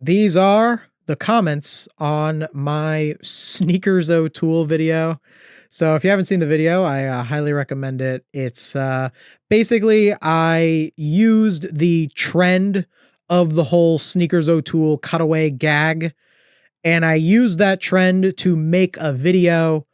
These are the comments on my Sneakers O'Toole video. So if you haven't seen the video, I highly recommend it. It's basically I used the trend of the whole Sneakers O'Toole cutaway gag, and I used that trend to make a video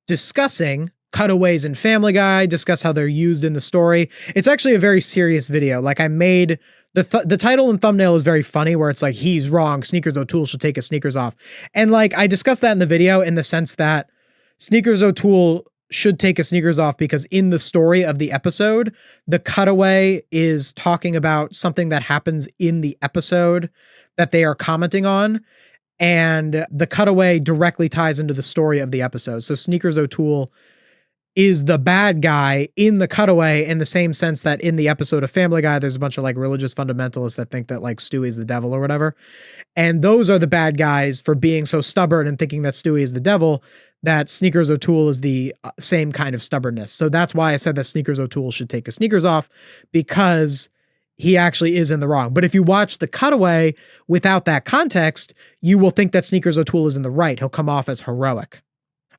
discussing cutaways in Family Guy, discuss how they're used in the story. It's actually a very serious video. Like I made the title and thumbnail is very funny where it's like, he's wrong. Sneakers O'Toole should take his sneakers off. And like, I discussed that in the video in the sense that Sneakers O'Toole should take his sneakers off because in the story of the episode, the cutaway is talking about something that happens in the episode that they are commenting on. And the cutaway directly ties into the story of the episode. So Sneakers O'Toole is the bad guy in the cutaway in the same sense that in the episode of Family Guy, there's a bunch of like religious fundamentalists that think that like Stewie's the devil or whatever. And those are the bad guys for being so stubborn and thinking that Stewie is the devil, that Sneakers O'Toole is the same kind of stubbornness. So that's why I said that Sneakers O'Toole should take his sneakers off, because he actually is in the wrong. But if you watch the cutaway without that context, you will think that Sneakers O'Toole is in the right. He'll come off as heroic.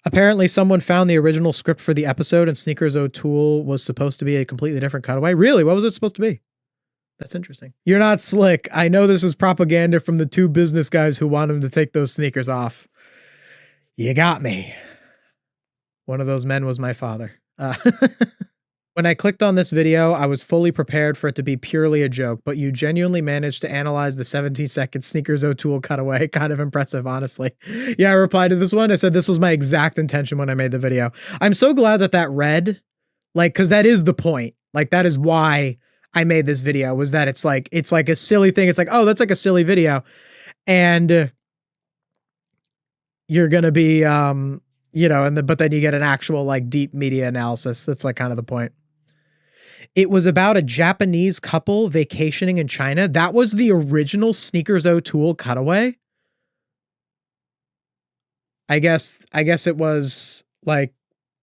Apparently someone found the original script for the episode and Sneakers O'Toole was supposed to be a completely different cutaway. Really? What was it supposed to be? That's interesting. You're not slick. I know this is propaganda from the two business guys who want him to take those sneakers off. You got me. One of those men was my father. When I clicked on this video, I was fully prepared for it to be purely a joke, but you genuinely managed to analyze the 17-second Sneakers O'Toole cutaway. Kind of impressive, honestly. Yeah, I replied to this one. I said this was my exact intention when I made the video. I'm so glad that that read, like, because that is the point. Like, that is why I made this video, was that it's like a silly thing. It's like, oh, that's like a silly video. And you're going to be, you know, but then you get an actual like deep media analysis. That's like kind of the point. It was about a Japanese couple vacationing in China. That was the original Sneakers O'Toole cutaway. I guess it was like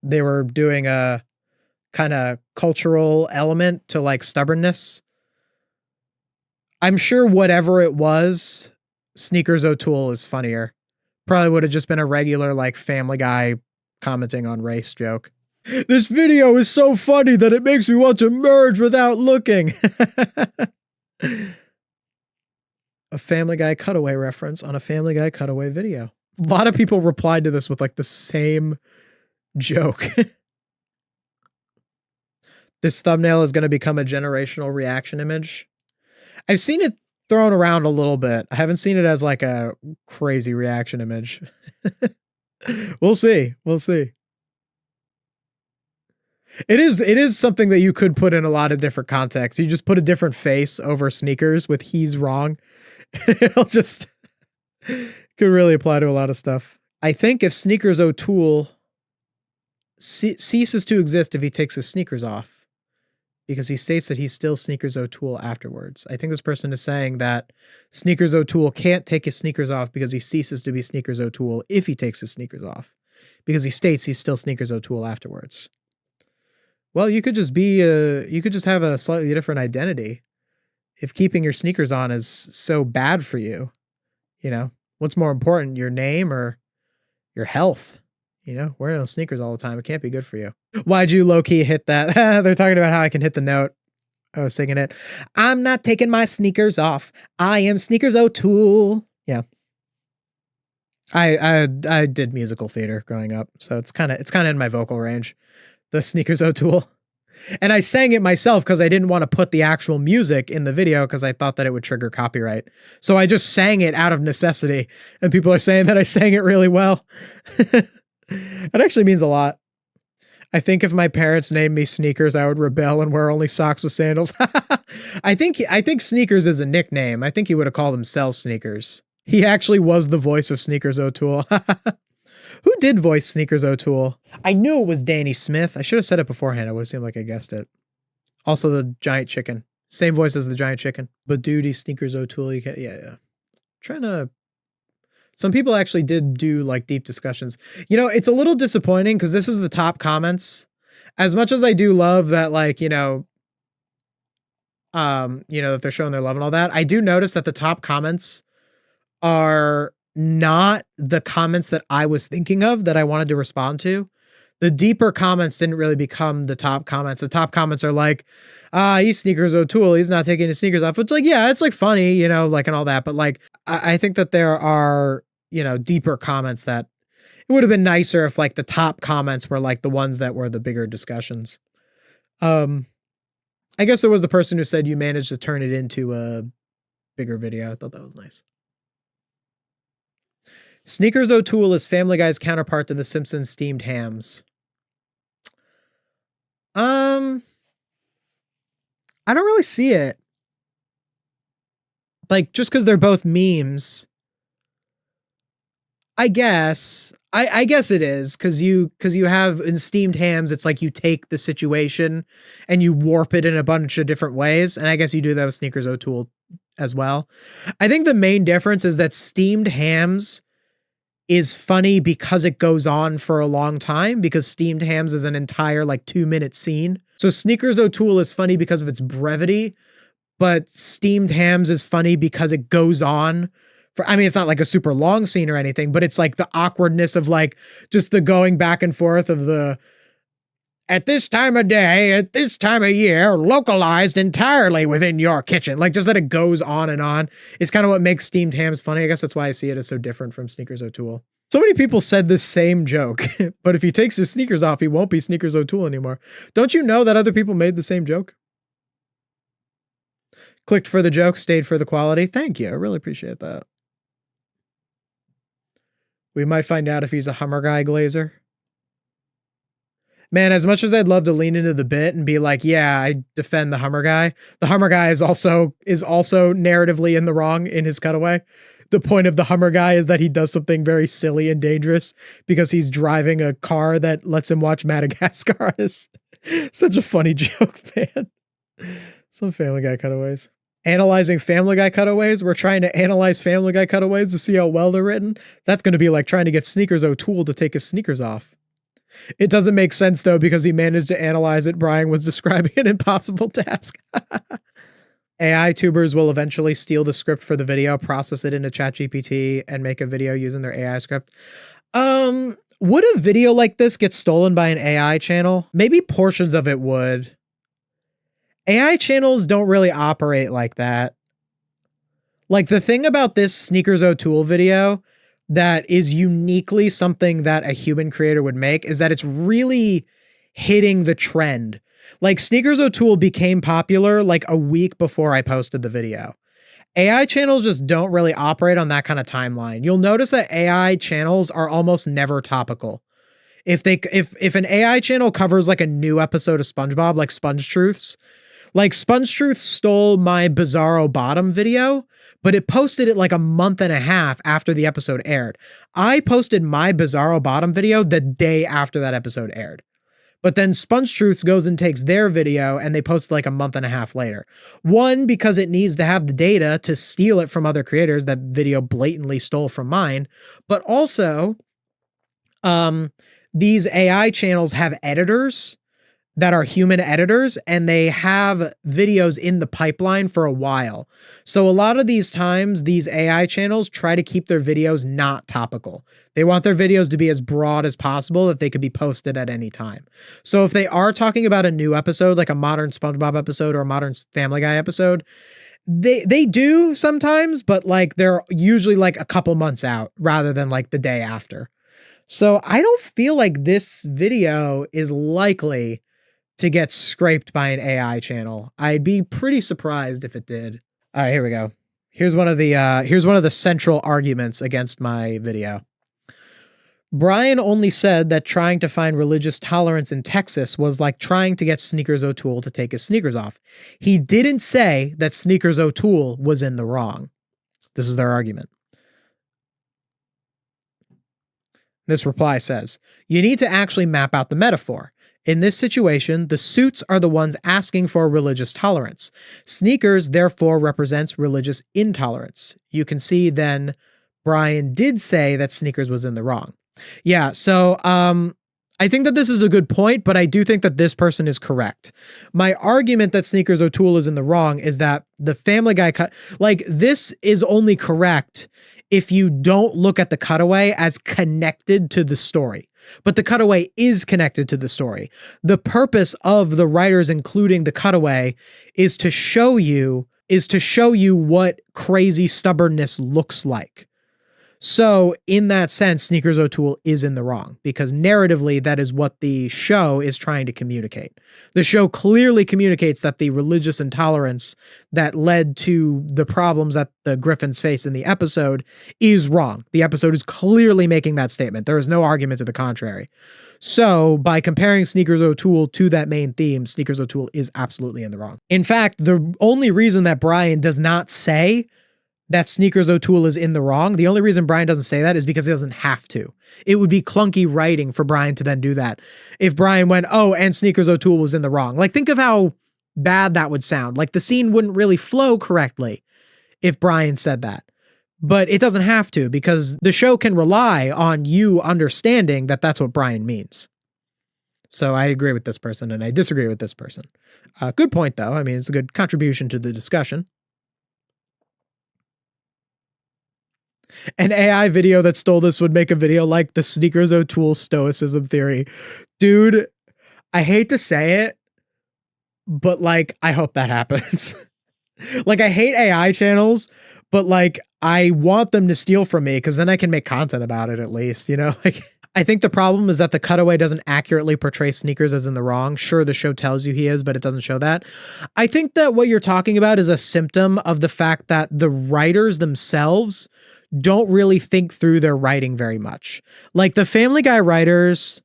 they were doing a kind of cultural element to like stubbornness. I'm sure whatever it was, Sneakers O'Toole is funnier. Probably would have just been a regular like Family Guy commenting on race joke. This video is so funny that it makes me want to merge without looking. A Family Guy cutaway reference on a Family Guy cutaway video. A lot of people replied to this with like the same joke. This thumbnail is going to become a generational reaction image. I've seen it thrown around a little bit. I haven't seen it as like a crazy reaction image. We'll see. We'll see. It is something that you could put in a lot of different contexts. You just put a different face over sneakers with he's wrong. It'll just could really apply to a lot of stuff. I think if Sneakers O'Toole ceases to exist if he takes his sneakers off, because he states that he's still Sneakers O'Toole afterwards. I think this person is saying that Sneakers O'Toole can't take his sneakers off because he ceases to be Sneakers O'Toole if he takes his sneakers off, because he states he's still Sneakers O'Toole afterwards. Well, you could just be you could just have a slightly different identity. If keeping your sneakers on is so bad for you, you know, what's more important, your name or your health? You know, wearing those sneakers all the time, it can't be good for you. Why'd you low-key hit that? They're talking about how I can hit the note. I was thinking it. I'm not taking my sneakers off. I am Sneakers O'Toole. Yeah. I did musical theater growing up, so it's kind of in my vocal range. The Sneakers O'Toole. And I sang it myself because I didn't want to put the actual music in the video because I thought that it would trigger copyright. So I just sang it out of necessity. And people are saying that I sang it really well. It actually means a lot. I think if my parents named me Sneakers, I would rebel and wear only socks with sandals. I think Sneakers is a nickname. I think he would have called himself Sneakers. He actually was the voice of Sneakers O'Toole. Who did voice Sneakers O'Toole? I knew it was Danny Smith. I should have said it beforehand. It would have seemed like I guessed it. Also the giant chicken. Same voice as the giant chicken. But duty Sneakers O'Toole. You can, yeah. Trying to... Some people actually did do like deep discussions. You know, it's a little disappointing because this is the top comments. As much as I do love that, like, you know, that they're showing their love and all that, I do notice that the top comments are not the comments that I was thinking of that I wanted to respond to. The deeper comments didn't really become the top comments. The top comments are like, he's Sneakers O'Toole. He's not taking his sneakers off. It's like, yeah, it's like funny, you know, like and all that. But like, I think that there are, you know, deeper comments that it would have been nicer if like the top comments were like the ones that were the bigger discussions. I guess there was the person who said you managed to turn it into a bigger video. I thought that was nice. Sneakers O'Toole is Family Guy's counterpart to The Simpsons' steamed hams. I don't really see it. Like, just because they're both memes. I guess. I guess it is, because you have in steamed hams, it's like you take the situation and you warp it in a bunch of different ways. And I guess you do that with Sneakers O'Toole as well. I think the main difference is that steamed hams is funny because it goes on for a long time, because steamed hams is an entire like 2-minute scene. So Sneakers O'Toole is funny because of its brevity, but steamed hams is funny because it goes on for, I mean, it's not like a super long scene or anything, but it's like the awkwardness of like just the going back and forth of the, at this time of day, at this time of year, localized entirely within your kitchen. Like just that it goes on and on. It's kind of what makes steamed hams funny. I guess that's why I see it as so different from Sneakers O'Toole. So many people said this same joke, but if he takes his sneakers off, he won't be Sneakers O'Toole anymore. Don't you know that other people made the same joke? Clicked for the joke, stayed for the quality. Thank you. I really appreciate that. We might find out if he's a Hummer Guy glazer. Man, as much as I'd love to lean into the bit and be like, yeah, I defend the Hummer Guy is also narratively in the wrong in his cutaway. The point of the Hummer Guy is that he does something very silly and dangerous because he's driving a car that lets him watch Madagascar. Is such a funny joke, man. Some Family Guy cutaways. Analyzing Family Guy cutaways. We're trying to analyze Family Guy cutaways to see how well they're written. That's going to be like trying to get Sneakers O'Toole to take his sneakers off. It doesn't make sense though, because he managed to analyze it. Brian was describing an impossible task. AI tubers will eventually steal the script for the video, process it into ChatGPT, and make a video using their AI script. Would a video like this get stolen by an AI channel? Maybe portions of it would. AI channels don't really operate like that. Like the thing about this Sneakers O'Toole video that is uniquely something that a human creator would make is that it's really hitting the trend. Like Sneakers O'Toole became popular like a week before I posted the video. AI channels just don't really operate on that kind of timeline. You'll notice that AI channels are almost never topical. If an AI channel covers like a new episode of SpongeBob, like Sponge Truths, like Sponge Truths stole my Bizarro Bottom video, but it posted it like a month and a half after the episode aired. I posted my Bizarro Bottom video the day after that episode aired. But then Sponge Truths goes and takes their video and they post it like a month and a half later. One, because it needs to have the data to steal it from other creators. That video blatantly stole from mine. But also, these AI channels have editors that are human editors, and they have videos in the pipeline for a while. So a lot of these times, these AI channels try to keep their videos not topical. They want their videos to be as broad as possible that they could be posted at any time. So if they are talking about a new episode, like a modern SpongeBob episode or a modern Family Guy episode, they do sometimes, but like they're usually like a couple months out rather than like the day after. So I don't feel like this video is likely to get scraped by an AI channel. I'd be pretty surprised if it did. All right, here we go. Here's one of the central arguments against my video. Brian only said that trying to find religious tolerance in Texas was like trying to get Sneakers O'Toole to take his sneakers off. He didn't say that Sneakers O'Toole was in the wrong. This is their argument. This reply says, you need to actually map out the metaphor. In this situation, the suits are the ones asking for religious tolerance. Sneakers, therefore, represents religious intolerance. You can see then Brian did say that Sneakers was in the wrong. Yeah, so I think that this is a good point, but I do think that this person is correct. My argument that Sneakers O'Toole is in the wrong is that the Family Guy cut, like this is only correct if you don't look at the cutaway as connected to the story. But the cutaway is connected to the story. The purpose of the writers including the cutaway is to show you what crazy stubbornness looks like. So in that sense, Sneakers O'Toole is in the wrong because narratively, that is what the show is trying to communicate. The show clearly communicates that the religious intolerance that led to the problems that the Griffins face in the episode is wrong. The episode is clearly making that statement. There is no argument to the contrary. So by comparing Sneakers O'Toole to that main theme, Sneakers O'Toole is absolutely in the wrong. In fact, the only reason that Brian does not say that Sneakers O'Toole is in the wrong, the only reason Brian doesn't say that is because he doesn't have to. It would be clunky writing for Brian to then do that. If Brian went, oh, and Sneakers O'Toole was in the wrong. Like, think of how bad that would sound. Like, the scene wouldn't really flow correctly if Brian said that. But it doesn't have to because the show can rely on you understanding that that's what Brian means. So I agree with this person and I disagree with this person. Good point, though. I mean, it's a good contribution to the discussion. An AI video that stole this would make a video like the Sneakers O'Toole stoicism theory. Dude, I hate to say it, but like, I hope that happens. Like, I hate AI channels, but like, I want them to steal from me because then I can make content about it at least, you know? Like, I think the problem is that the cutaway doesn't accurately portray Sneakers as in the wrong. Sure, the show tells you he is, but it doesn't show that. I think that what you're talking about is a symptom of the fact that the writers themselves don't really think through their writing very much. Like the Family Guy writers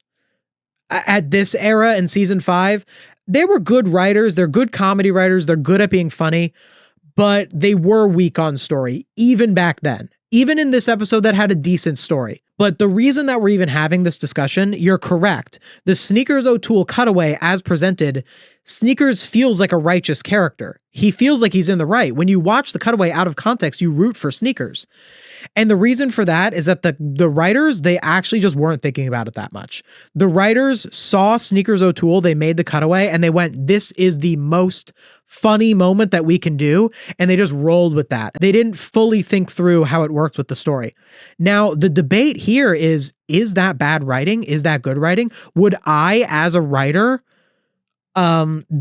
at this era in season 5, they were good writers. They're good comedy writers. They're good at being funny, but they were weak on story even back then. Even in this episode that had a decent story. But the reason that we're even having this discussion, you're correct. The Sneakers O'Toole cutaway as presented, Sneakers feels like a righteous character. He feels like he's in the right. When you watch the cutaway out of context, you root for Sneakers. And the reason for that is that the writers, they actually just weren't thinking about it that much. The writers saw Sneakers O'Toole, they made the cutaway, and they went, this is the most funny moment that we can do, and they just rolled with that. They didn't fully think through how it works with the story. Now, the debate here is that bad writing? Is that good writing? Would I, as a writer,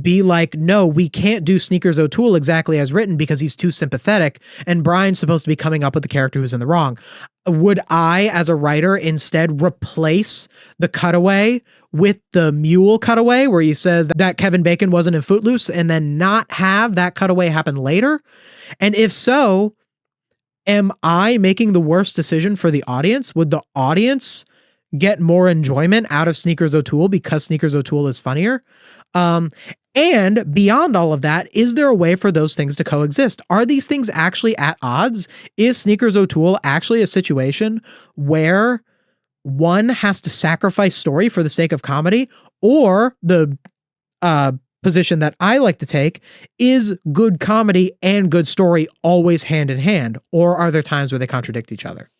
be like, no, we can't do Sneakers O'Toole exactly as written because he's too sympathetic and Brian's supposed to be coming up with the character who's in the wrong. Would I, as a writer, instead replace the cutaway with the mule cutaway where he says that Kevin Bacon wasn't in Footloose and then not have that cutaway happen later? And if so, am I making the worst decision for the audience? Would the audience get more enjoyment out of Sneakers O'Toole because Sneakers O'Toole is funnier? And beyond all of that, is there a way for those things to coexist? Are these things actually at odds? Is Sneakers O'Toole actually a situation where one has to sacrifice story for the sake of comedy? Or the position that I like to take is good comedy and good story always hand in hand? Or are there times where they contradict each other?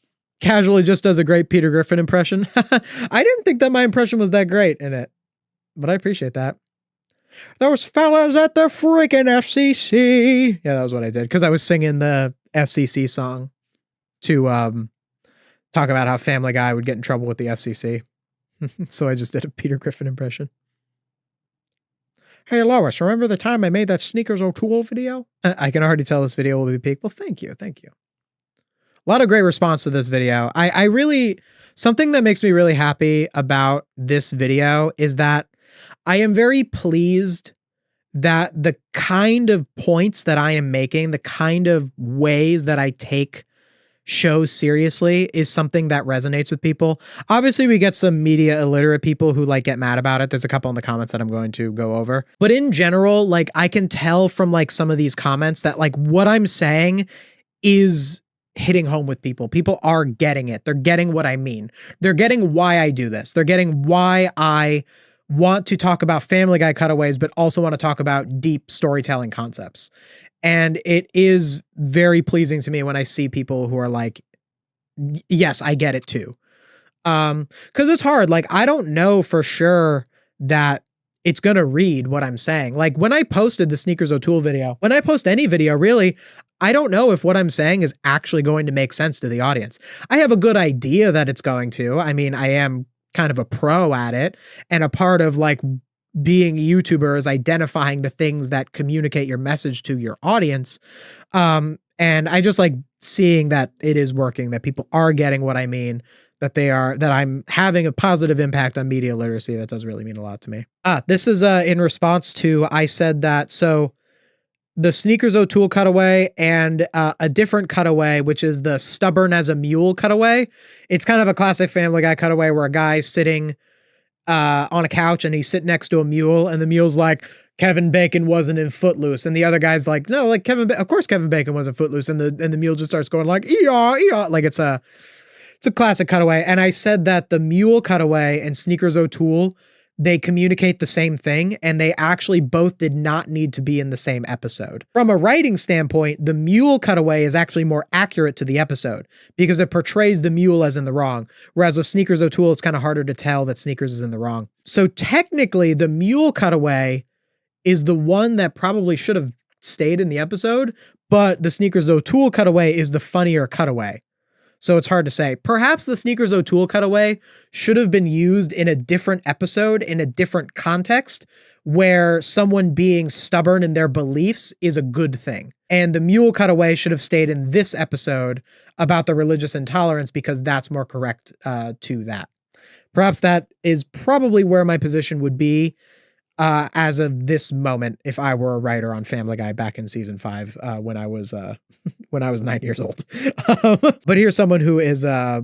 Casually just does a great Peter Griffin impression. I didn't think that my impression was that great in it, but I appreciate that. Those fellas at the freaking FCC. Yeah, that was what I did because I was singing the FCC song to talk about how Family Guy would get in trouble with the FCC. So I just did a Peter Griffin impression. Hey, Lois, remember the time I made that Sneakers O'Toole video? I can already tell this video will be peak. Well, thank you. Thank you. A lot of great response to this video. I really, something that makes me really happy about this video is that I am very pleased that the kind of points that I am making, the kind of ways that I take shows seriously is something that resonates with people. Obviously, we get some media illiterate people who like get mad about it. There's a couple in the comments that I'm going to go over. But in general, like I can tell from like some of these comments that like what I'm saying is hitting home with people. People are getting it. They're getting what I mean. They're getting why I do this. They're getting why I want to talk about Family Guy cutaways, but also want to talk about deep storytelling concepts. And it is very pleasing to me when I see people who are like, yes, I get it too. Cause it's hard. Like, I don't know for sure that it's going to read what I'm saying. Like when I posted the Sneakers O'Toole video, when I post any video, really, I don't know if what I'm saying is actually going to make sense to the audience. I have a good idea that it's going to. I mean, I am kind of a pro at it, and a part of like being a YouTuber is identifying the things that communicate your message to your audience. And I just like seeing that it is working, that people are getting what I mean, that I'm having a positive impact on media literacy. That does really mean a lot to me. This is in response to, I said that, so the Sneakers O'Toole cutaway and a different cutaway, which is the stubborn as a mule cutaway. It's kind of a classic Family Guy cutaway where a guy's sitting on a couch and he's sitting next to a mule, and the mule's like, Kevin Bacon wasn't in Footloose, and the other guy's like, no, like of course Kevin Bacon wasn't Footloose, and the mule just starts going like, ee-yaw, ee-yaw. Like it's a classic cutaway. And I said that the mule cutaway and Sneakers O'Toole, they communicate the same thing, and they actually both did not need to be in the same episode. From a writing standpoint, the mule cutaway is actually more accurate to the episode because it portrays the mule as in the wrong, whereas with Sneakers O'Toole, it's kind of harder to tell that Sneakers is in the wrong. So technically, the mule cutaway is the one that probably should have stayed in the episode, but the Sneakers O'Toole cutaway is the funnier cutaway. So it's hard to say. Perhaps the Sneakers O'Toole cutaway should have been used in a different episode, in a different context, where someone being stubborn in their beliefs is a good thing. And the mule cutaway should have stayed in this episode about the religious intolerance because that's more correct to that. Perhaps that is probably where my position would be as of this moment if I were a writer on Family Guy back in season 5 when I was 9 years old. But here's someone who is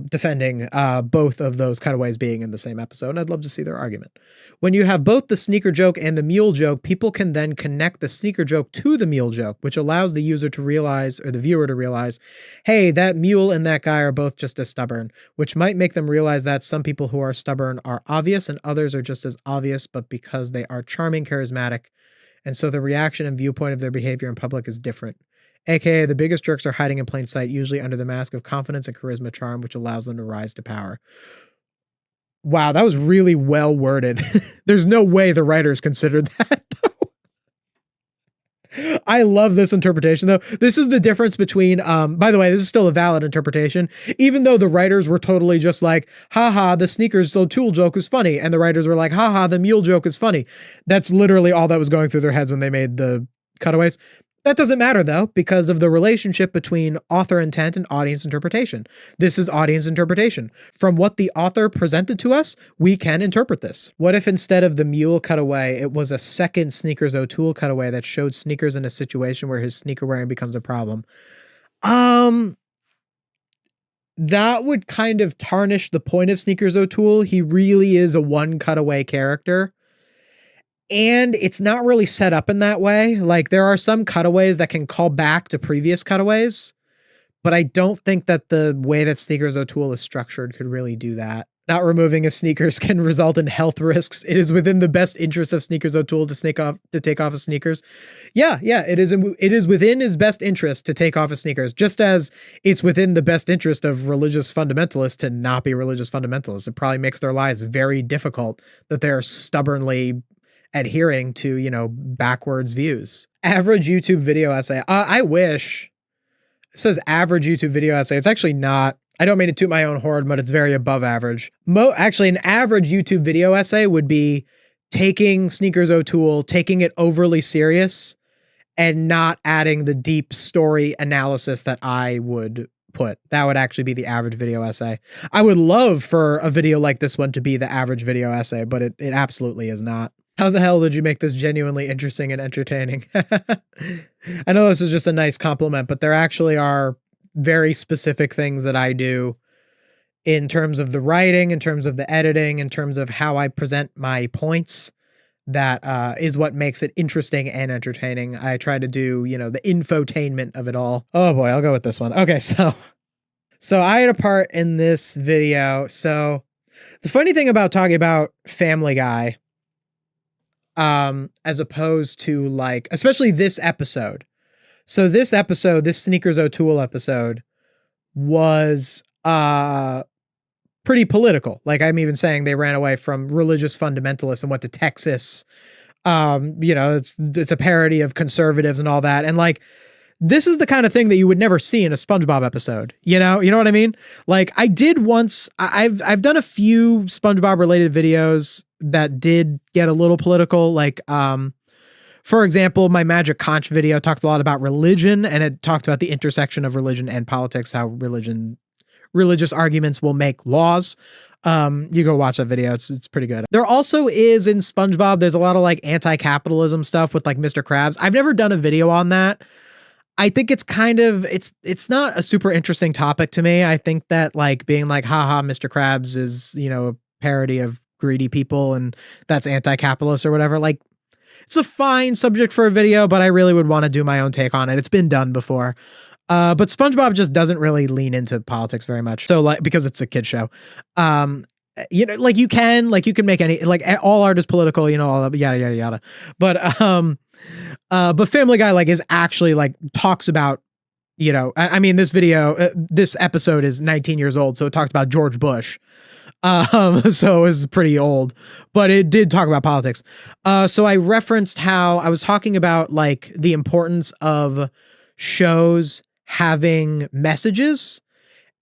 defending both of those cutaways being in the same episode, and I'd love to see their argument. When you have both the sneaker joke and the mule joke, people can then connect the sneaker joke to the mule joke, which allows the user to realize, or the viewer to realize, hey, that mule and that guy are both just as stubborn, which might make them realize that some people who are stubborn are obvious and others are just as obvious, but because they are charming, charismatic, and so the reaction and viewpoint of their behavior in public is different. AKA, the biggest jerks are hiding in plain sight, usually under the mask of confidence and charisma charm, which allows them to rise to power. Wow, that was really well worded. There's no way the writers considered that, though. I love this interpretation, though. This is the difference between, by the way, this is still a valid interpretation, even though the writers were totally just like, haha, the Sneakers O'Toole joke was funny, and the writers were like, haha, the mule joke is funny. That's literally all that was going through their heads when they made the cutaways. That doesn't matter, though, because of the relationship between author intent and audience interpretation. This is audience interpretation. From what the author presented to us, we can interpret this. What if instead of the mule cutaway, it was a second Sneakers O'Toole cutaway that showed Sneakers in a situation where his sneaker wearing becomes a problem? That would kind of tarnish the point of Sneakers O'Toole. He really is a one cutaway character. And it's not really set up in that way. Like, there are some cutaways that can call back to previous cutaways, but I don't think that the way that Sneakers O'Toole is structured could really do that. Not removing his sneakers can result in health risks. It is within the best interest of Sneakers O'Toole to take off his sneakers. Yeah, it is within his best interest to take off his sneakers, just as it's within the best interest of religious fundamentalists to not be religious fundamentalists. It probably makes their lives very difficult that they're stubbornly adhering to, backwards views. Average YouTube video essay. I wish. It says average YouTube video essay. It's actually not. I don't mean to toot my own horn, but it's very above average. Actually, an average YouTube video essay would be taking Sneakers O'Toole, taking it overly serious, and not adding the deep story analysis that I would put. That would actually be the average video essay. I would love for a video like this one to be the average video essay, but it absolutely is not. How the hell did you make this genuinely interesting and entertaining? I know this is just a nice compliment, but there actually are very specific things that I do in terms of the writing, in terms of the editing, in terms of how I present my points. That is what makes it interesting and entertaining. I try to do, the infotainment of it all. Oh boy, I'll go with this one. Okay, so I had a part in this video. So the funny thing about talking about Family Guy, as opposed to like, especially this episode. So this Sneakers O'Toole episode was, pretty political. Like, I'm even saying they ran away from religious fundamentalists and went to Texas. It's a parody of conservatives and all that. And like, this is the kind of thing that you would never see in a SpongeBob episode. You know what I mean? Like I did once, I've done a few SpongeBob related videos that did get a little political. Like, for example, my Magic Conch video talked a lot about religion, and it talked about the intersection of religion and politics, how religious arguments will make laws. You go watch that video. It's pretty good. There also is in SpongeBob, there's a lot of like anti-capitalism stuff with like Mr. Krabs. I've never done a video on that. I think it's kind of, it's not a super interesting topic to me. I think that like being like, haha, Mr. Krabs is, a parody of greedy people and that's anti-capitalist or whatever. Like, it's a fine subject for a video, but I really would want to do my own take on it. It's been done before. But SpongeBob just doesn't really lean into politics very much. So like, because it's a kid show, like you can make any, like all art is political, all that, yada, yada, yada. But Family Guy like is actually like talks about, I mean, this video, this episode is 19 years old. So it talked about George Bush. So it was pretty old, but it did talk about politics. So I referenced how I was talking about like the importance of shows having messages.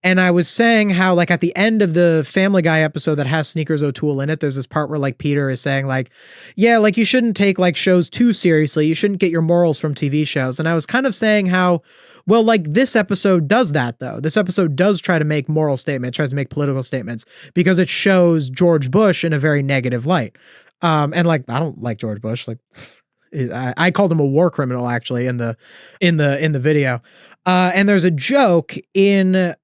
And I was saying how like at the end of the Family Guy episode that has Sneakers O'Toole in it, there's this part where like Peter is saying like, yeah, like you shouldn't take like shows too seriously. You shouldn't get your morals from TV shows. And I was kind of saying how, well, like this episode does that though. This episode does try to make moral statements, tries to make political statements because it shows George Bush in a very negative light. And like, I don't like George Bush. Like I called him a war criminal actually in the video. And there's a joke in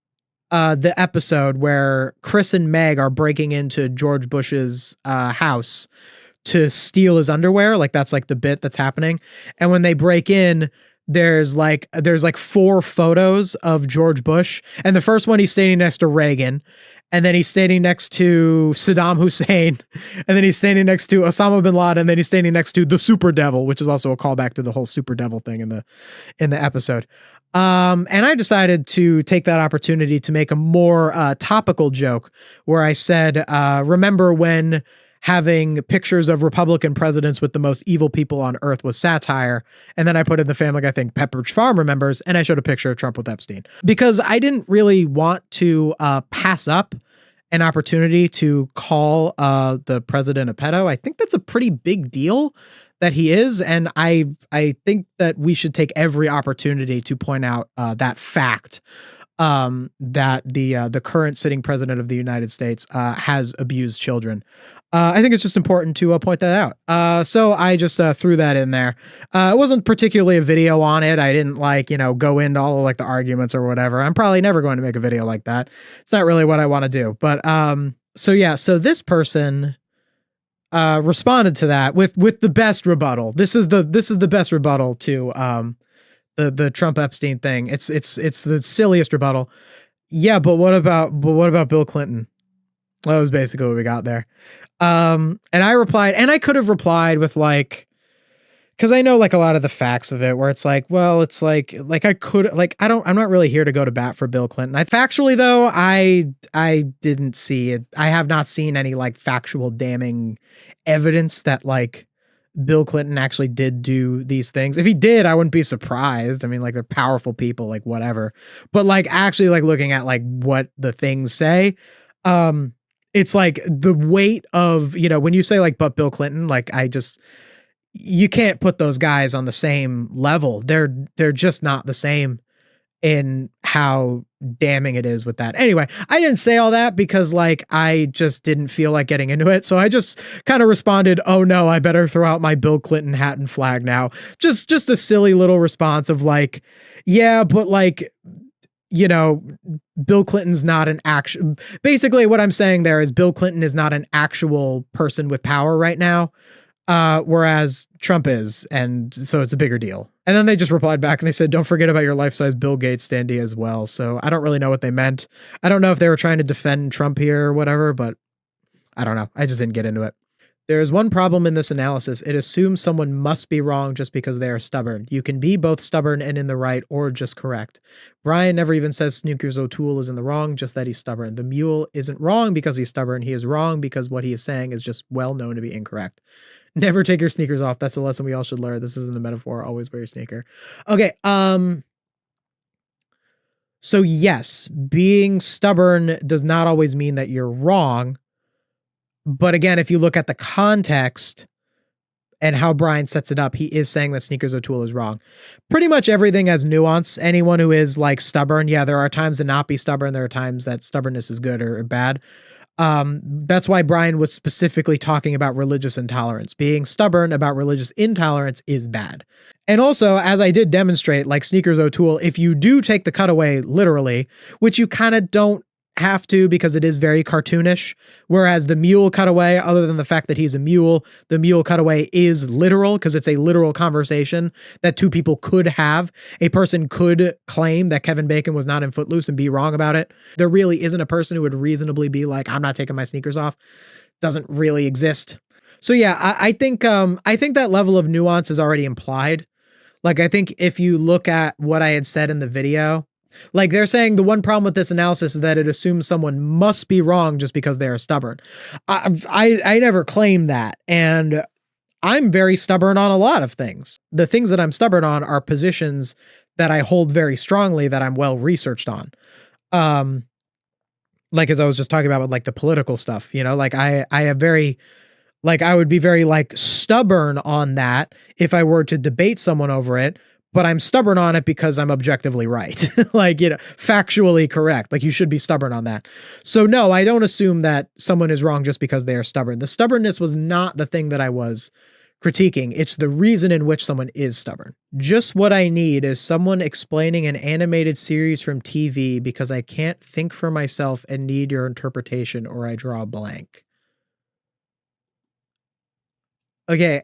the episode where Chris and Meg are breaking into George Bush's house to steal his underwear. Like that's like the bit that's happening. And when they break in, there's like 4 photos of George Bush. And the first one, he's standing next to Reagan. And then he's standing next to Saddam Hussein. And then he's standing next to Osama bin Laden. And then he's standing next to the Super Devil, which is also a callback to the whole Super Devil thing in the episode. And I decided to take that opportunity to make a more topical joke where I said, remember when having pictures of Republican presidents with the most evil people on earth was satire. And then I put in the Family Guy thing, Pepperidge Farm remembers, and I showed a picture of Trump with Epstein. Because I didn't really want to pass up an opportunity to call the president a pedo. I think that's a pretty big deal that he is. And I think that we should take every opportunity to point out that fact that the current sitting president of the United States has abused children. I think it's just important to point that out. So I just threw that in there. It wasn't particularly a video on it. I didn't like, go into all of like the arguments or whatever. I'm probably never going to make a video like that. It's not really what I want to do. But so yeah, so this person responded to that with the best rebuttal. This is the best rebuttal to the Trump Epstein thing. It's the silliest rebuttal. Yeah, but what about Bill Clinton? That was basically what we got there. And I replied, and I could have replied with like, cause I know like a lot of the facts of it where it's like, well, it's like I could, like, I'm not really here to go to bat for Bill Clinton. Factually though, I didn't see it. I have not seen any like factual damning evidence that like Bill Clinton actually did do these things. If he did, I wouldn't be surprised. I mean, like they're powerful people, like whatever, but like actually like looking at like what the things say, it's like the weight of, when you say like, but Bill Clinton, like you can't put those guys on the same level. They're just not the same in how damning it is with that. Anyway, I didn't say all that because like, I just didn't feel like getting into it. So I just kind of responded, oh no, I better throw out my Bill Clinton hat and flag now. Just a silly little response of like, yeah, but like, Bill Clinton's not an actual, basically what I'm saying there is Bill Clinton is not an actual person with power right now. Whereas Trump is. And so it's a bigger deal. And then they just replied back and they said, don't forget about your life-size Bill Gates standee as well. So I don't really know what they meant. I don't know if they were trying to defend Trump here or whatever, but I don't know. I just didn't get into it. There is one problem in this analysis. It assumes someone must be wrong just because they are stubborn. You can be both stubborn and in the right or just correct. Brian never even says Sneakers O'Toole is in the wrong, just that he's stubborn. The mule isn't wrong because he's stubborn. He is wrong because what he is saying is just well known to be incorrect. Never take your sneakers off. That's a lesson we all should learn. This isn't a metaphor. Always wear your sneaker. Okay. So yes, being stubborn does not always mean that you're wrong. But again, if you look at the context and how Brian sets it up, he is saying that Sneakers O'Toole is wrong. Pretty much everything has nuance. Anyone who is like stubborn, yeah, there are times to not be stubborn. There are times that stubbornness is good or bad. That's why Brian was specifically talking about religious intolerance. Being stubborn about religious intolerance is bad. And also, as I did demonstrate, like Sneakers O'Toole, if you do take the cutaway literally, which you kind of don't have to because it is very cartoonish, whereas the mule cutaway, other than the fact that he's a mule, the mule cutaway is literal because it's a literal conversation that two people could have. A person could claim that Kevin Bacon was not in Footloose and be wrong about it. There really isn't a person who would reasonably be like, I'm not taking my sneakers off. Doesn't really exist. So yeah, I think that level of nuance is already implied. Like, I think if you look at what I had said in the video, like they're saying the one problem with this analysis is that it assumes someone must be wrong just because they are stubborn. I never claim that. And I'm very stubborn on a lot of things. The things that I'm stubborn on are positions that I hold very strongly that I'm well researched on. Like, as I was just talking about with like the political stuff, you know, like I have very, like, I would be very like stubborn on that if I were to debate someone over it, but I'm stubborn on it because I'm objectively right. Like, you know, factually correct. Like, you should be stubborn on that. So no, I don't assume that someone is wrong just because they are stubborn. The stubbornness was not the thing that I was critiquing. It's the reason in which someone is stubborn. Just what I need is someone explaining an animated series from TV because I can't think for myself and need your interpretation or I draw a blank. Okay,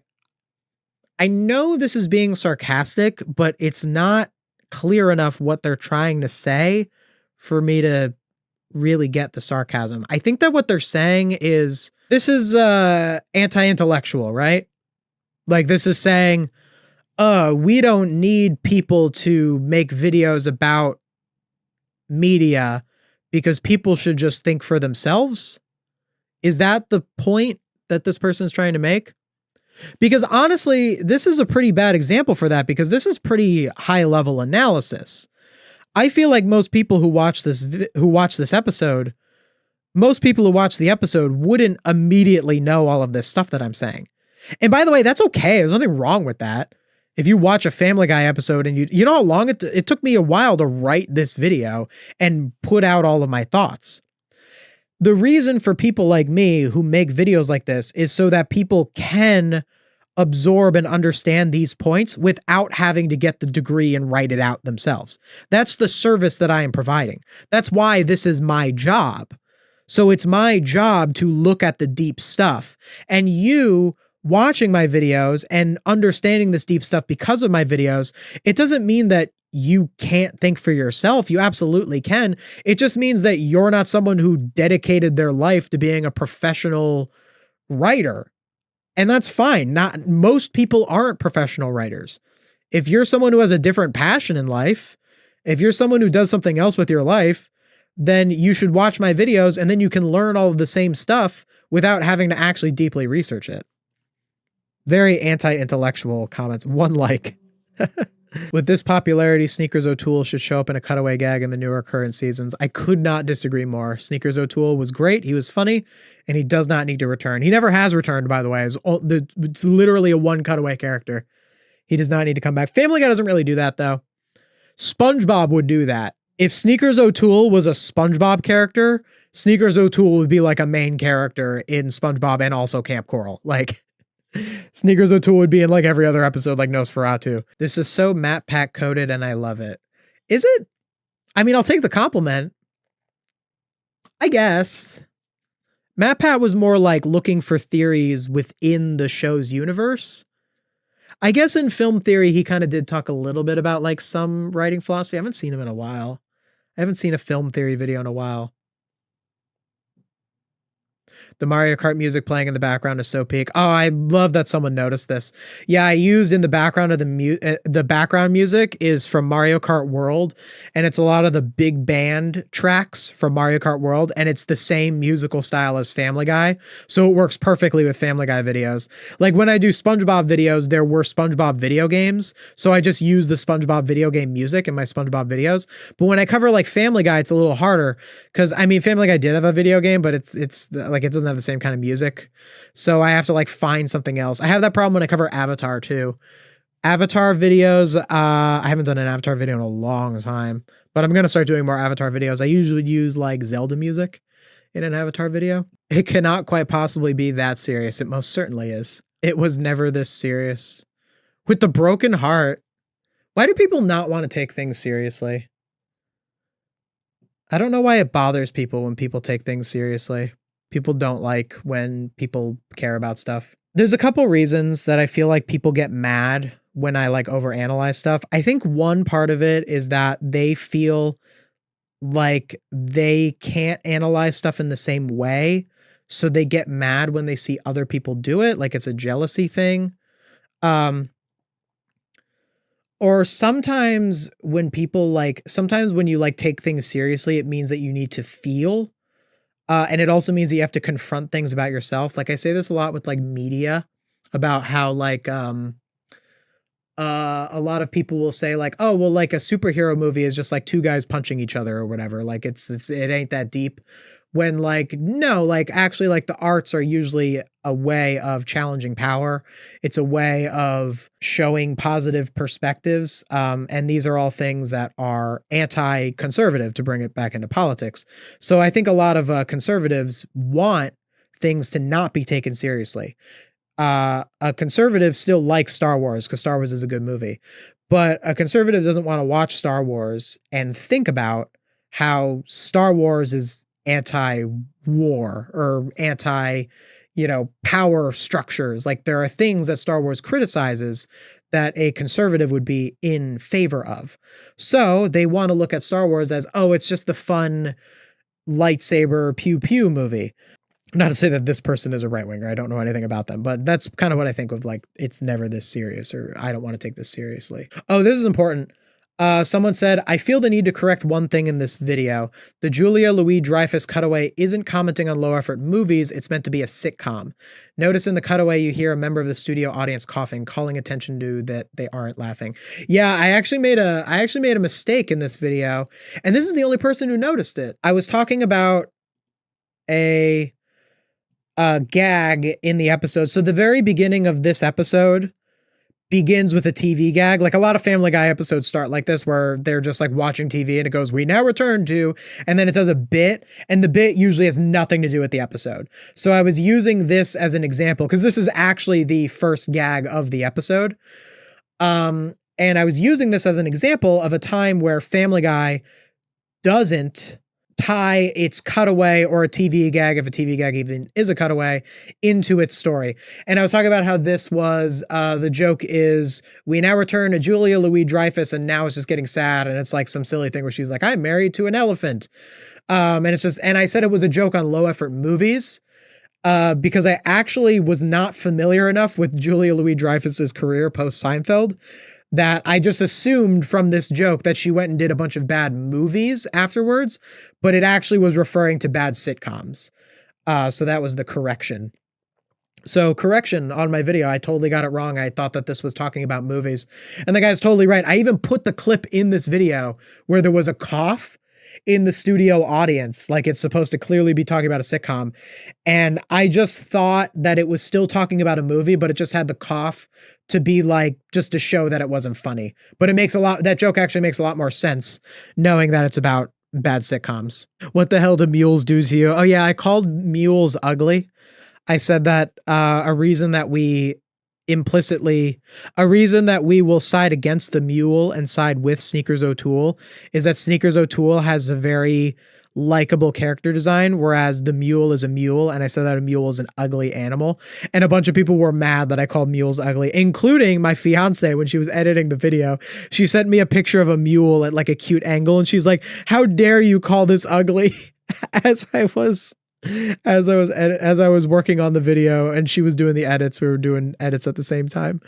I know this is being sarcastic, but it's not clear enough what they're trying to say for me to really get the sarcasm. I think that what they're saying is, this is anti-intellectual, right? Like, this is saying, we don't need people to make videos about media because people should just think for themselves. Is that the point that this person is trying to make? Because honestly, this is a pretty bad example for that, because this is pretty high level analysis. I feel like most people who watch this episode, most people who watch the episode wouldn't immediately know all of this stuff that I'm saying. And by the way, that's okay. There's nothing wrong with that. If you watch a Family Guy episode and you know how long it took me a while to write this video and put out all of my thoughts. The reason for people like me who make videos like this is so that people can absorb and understand these points without having to get the degree and write it out themselves. That's the service that I am providing. That's why this is my job. So it's my job to look at the deep stuff. And you watching my videos and understanding this deep stuff because of my videos, it doesn't mean that you can't think for yourself. You absolutely can. It just means that you're not someone who dedicated their life to being a professional writer. And that's fine. Not most people aren't professional writers. If you're someone who has a different passion in life, if you're someone who does something else with your life, then you should watch my videos and then you can learn all of the same stuff without having to actually deeply research it. Very anti-intellectual comments. One like. With this popularity, Sneakers O'Toole should show up in a cutaway gag in the newer current seasons. I could not disagree more. Sneakers O'Toole was great. He was funny, and he does not need to return. He never has returned, by the way. It's literally a one cutaway character. He does not need to come back. Family Guy doesn't really do that, though. SpongeBob would do that. If Sneakers O'Toole was a SpongeBob character, Sneakers O'Toole would be like a main character in SpongeBob and also Camp Coral. Like, Sneakers O'Toole would be in like every other episode, like Nosferatu. This is so Matt Pack coded and I love it. Is it? I mean, I'll take the compliment. I guess. Matt Pat was more like looking for theories within the show's universe. I guess in film theory, he kind of did talk a little bit about like some writing philosophy. I haven't seen him in a while. I haven't seen a film theory video in a while. The Mario Kart music playing in the background is so peak. Oh, I love that someone noticed this. Yeah, I used in the background of the background music is from Mario Kart World, and it's a lot of the big band tracks from Mario Kart World, and it's the same musical style as Family Guy, so it works perfectly with Family Guy videos. Like when I do SpongeBob videos, there were SpongeBob video games, so I just use the SpongeBob video game music in my SpongeBob videos. But when I cover like Family Guy, it's a little harder because I mean Family Guy did have a video game, but it's like it doesn't have the same kind of music, so I have to like find something else. I have that problem when I cover Avatar too. Avatar videos, I haven't done an Avatar video in a long time, but I'm gonna start doing more Avatar videos. I usually use like Zelda music in an Avatar video. It cannot quite possibly be that serious. It most certainly is. It was never this serious. With the broken heart. Why do people not want to take things seriously? I don't know why it bothers people when people take things seriously. People don't like when people care about stuff. There's a couple reasons that I feel like people get mad when I like overanalyze stuff. I think one part of it is that they feel like they can't analyze stuff in the same way. So they get mad when they see other people do it. Like it's a jealousy thing. Or sometimes when you like take things seriously, it means that you need to feel. And it also means that you have to confront things about yourself. Like I say this a lot with like media about how like, a lot of people will say like, oh, well, like a superhero movie is just like two guys punching each other or whatever. Like it ain't that deep. When like, no, like actually like the arts are usually a way of challenging power. It's a way of showing positive perspectives. And these are all things that are anti-conservative, to bring it back into politics. So I think a lot of conservatives want things to not be taken seriously. A conservative still likes Star Wars because Star Wars is a good movie, but a conservative doesn't want to watch Star Wars and think about how Star Wars is anti-war or anti, power structures. Like there are things that Star Wars criticizes that a conservative would be in favor of. So they want to look at Star Wars as, oh, it's just the fun lightsaber pew pew movie. Not to say that this person is a right winger. I don't know anything about them, but that's kind of what I think of like, it's never this serious, or I don't want to take this seriously. Oh, this is important. Someone said, I feel the need to correct one thing in this video. The Julia Louis-Dreyfus cutaway isn't commenting on low effort movies. It's meant to be a sitcom. Notice in the cutaway, you hear a member of the studio audience coughing, calling attention to that they aren't laughing. Yeah, I actually made a mistake in this video, and this is the only person who noticed it. I was talking about a gag in the episode. So the very beginning of this episode begins with a TV gag. Like a lot of Family Guy episodes start like this, where they're just like watching TV and it goes, we now return to, and then it does a bit, and the bit usually has nothing to do with the episode. So I was using this as an example because this is actually the first gag of the episode. And I was using this as an example of a time where Family Guy doesn't tie its cutaway or a TV gag, if a TV gag even is a cutaway, into its story. And I was talking about how this was, the joke is, we now return to Julia Louis-Dreyfus, and now it's just getting sad, and it's like some silly thing where she's like, I'm married to an elephant. And it's just, and I said it was a joke on low effort movies, because I actually was not familiar enough with Julia Louis-Dreyfus's career post Seinfeld that I just assumed from this joke that she went and did a bunch of bad movies afterwards, but it actually was referring to bad sitcoms. So that was the correction. So correction on my video, I totally got it wrong. I thought that this was talking about movies, and the guy's totally right. I even put the clip in this video where there was a cough in the studio audience, like it's supposed to clearly be talking about a sitcom. And I just thought that it was still talking about a movie, but it just had the cough to be like, just to show that it wasn't funny. But that joke actually makes a lot more sense knowing that it's about bad sitcoms. What the hell do mules do to you? Oh yeah, I called mules ugly. I said that a reason that we will side against the mule and side with Sneakers O'Toole is that Sneakers O'Toole has a very likable character design, whereas the mule is a mule, and I said that a mule is an ugly animal. And a bunch of people were mad that I called mules ugly, including my fiance. When she was editing the video, she sent me a picture of a mule at like a cute angle, and she's like, how dare you call this ugly? As I was as I was working on the video and she was doing the edits. We were doing edits at the same time,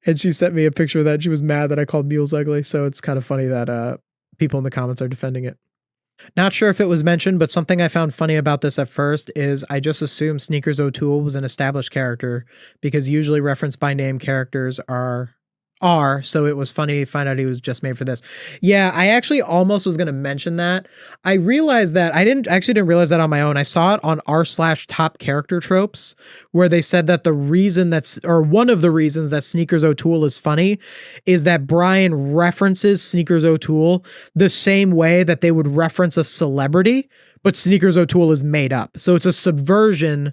and she sent me a picture of that. She was mad that I called mules ugly. So it's kind of funny that people in the comments are defending it. Not sure if it was mentioned, but something I found funny about this at first is I just assumed Sneakers O'Toole was an established character because usually referenced by name characters are, so it was funny to find out he was just made for this. Yeah, I actually almost was going to mention that. I realized that I didn't realize that on my own. I saw it on r/top character tropes where they said that the reason one of the reasons that Sneakers O'Toole is funny is that Brian references Sneakers O'Toole the same way that they would reference a celebrity, but Sneakers O'Toole is made up. So it's a subversion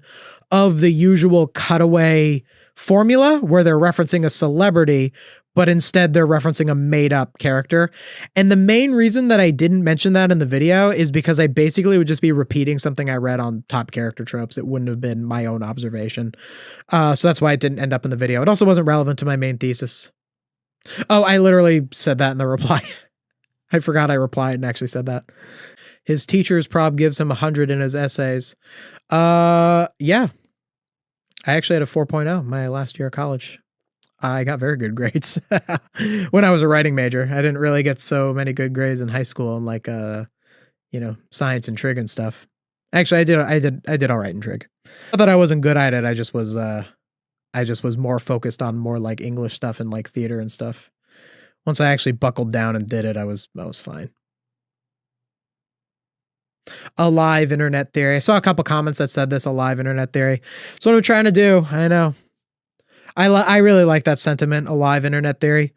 of the usual cutaway formula where they're referencing a celebrity, but instead they're referencing a made up character. And the main reason that I didn't mention that in the video is because I basically would just be repeating something I read on top character tropes. It wouldn't have been my own observation. So that's why it didn't end up in the video. It also wasn't relevant to my main thesis. Oh, I literally said that in the reply. I forgot I replied and actually said that. His teacher's prob gives him 100 in his essays. Yeah. I actually had a 4.0 my last year of college. I got very good grades when I was a writing major. I didn't really get so many good grades in high school and like science and trig and stuff. Actually, I did all right in trig. Not that I wasn't good at it. I just was more focused on more like English stuff and like theater and stuff. Once I actually buckled down and did it, I was fine. A live internet theory. I saw a couple comments that said this, a live internet theory. So what I'm trying to do, I know. I really like that sentiment, a live internet theory,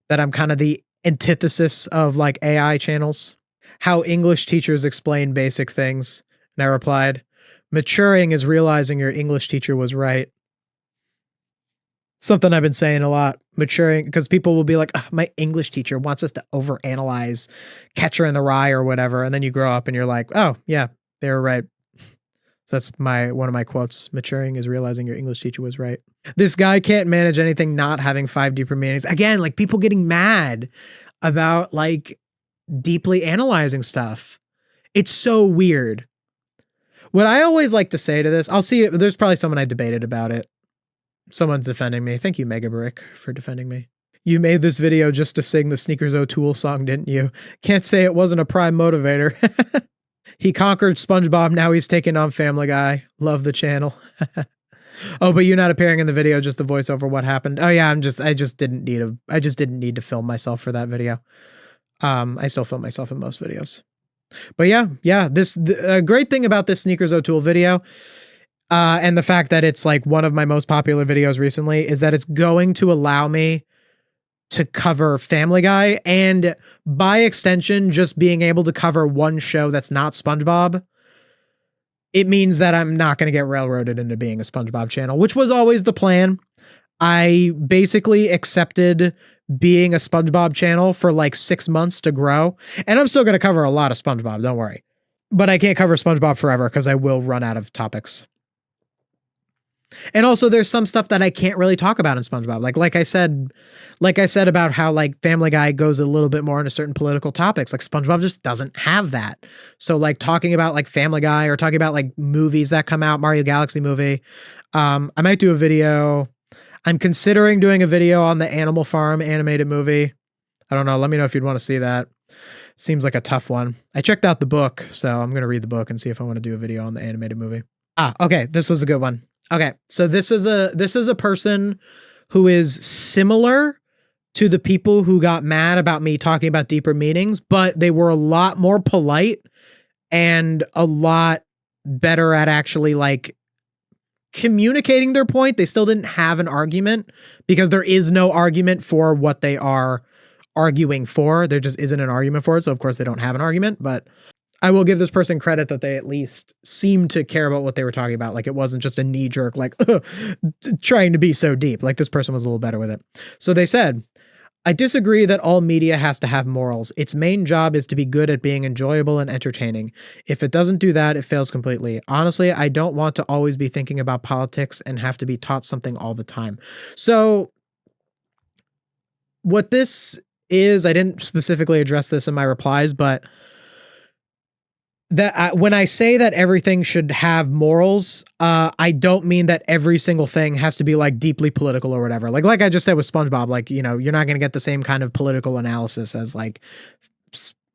that I'm kind of the antithesis of like AI channels. How English teachers explain basic things. And I replied, maturing is realizing your English teacher was right. Something I've been saying a lot. Maturing, because people will be like, my English teacher wants us to overanalyze Catcher in the Rye or whatever. And then you grow up and you're like, oh, yeah, they were right. So that's one of my quotes. Maturing is realizing your English teacher was right. This guy can't manage anything not having 5 deeper meanings. Again, like people getting mad about like deeply analyzing stuff. It's so weird. What I always like to say to this, I'll see it. There's probably someone I debated about it. Someone's defending me. Thank you, Mega Brick, for defending me. You made this video just to sing the Sneakers O'Toole song, didn't you? Can't say it wasn't a prime motivator. He conquered SpongeBob. Now he's taking on Family Guy. Love the channel. Oh, but you're not appearing in the video, just the voiceover. What happened? Oh yeah, I just didn't need to film myself for that video. I still film myself in most videos. But yeah, a great thing about this Sneakers O'Toole video, and the fact that it's like one of my most popular videos recently, is that it's going to allow me to cover Family Guy, and by extension, just being able to cover one show that's not SpongeBob. It means that I'm not going to get railroaded into being a SpongeBob channel, which was always the plan. I basically accepted being a SpongeBob channel for like 6 months to grow, and I'm still going to cover a lot of SpongeBob, don't worry. But I can't cover SpongeBob forever because I will run out of topics. And also there's some stuff that I can't really talk about in SpongeBob. Like I said about how like Family Guy goes a little bit more into certain political topics. Like SpongeBob just doesn't have that. So like talking about like Family Guy or talking about like movies that come out, Mario Galaxy movie. I might do a video. I'm considering doing a video on the Animal Farm animated movie. I don't know. Let me know if you'd want to see that. Seems like a tough one. I checked out the book, so I'm going to read the book and see if I want to do a video on the animated movie. Okay. This was a good one. Okay, so this is a person who is similar to the people who got mad about me talking about deeper meanings, but they were a lot more polite and a lot better at actually like communicating their point. They still didn't have an argument because there is no argument for what they are arguing for. There just isn't an argument for it. So of course they don't have an argument, but I will give this person credit that they at least seemed to care about what they were talking about. Like it wasn't just a knee jerk, like trying to be so deep. Like this person was a little better with it. So they said, I disagree that all media has to have morals. Its main job is to be good at being enjoyable and entertaining. If it doesn't do that, it fails completely. Honestly, I don't want to always be thinking about politics and have to be taught something all the time. So what this is, I didn't specifically address this in my replies, but that when I say that everything should have morals, I don't mean that every single thing has to be like deeply political or whatever. Like I just said with SpongeBob, like, you know, you're not going to get the same kind of political analysis as like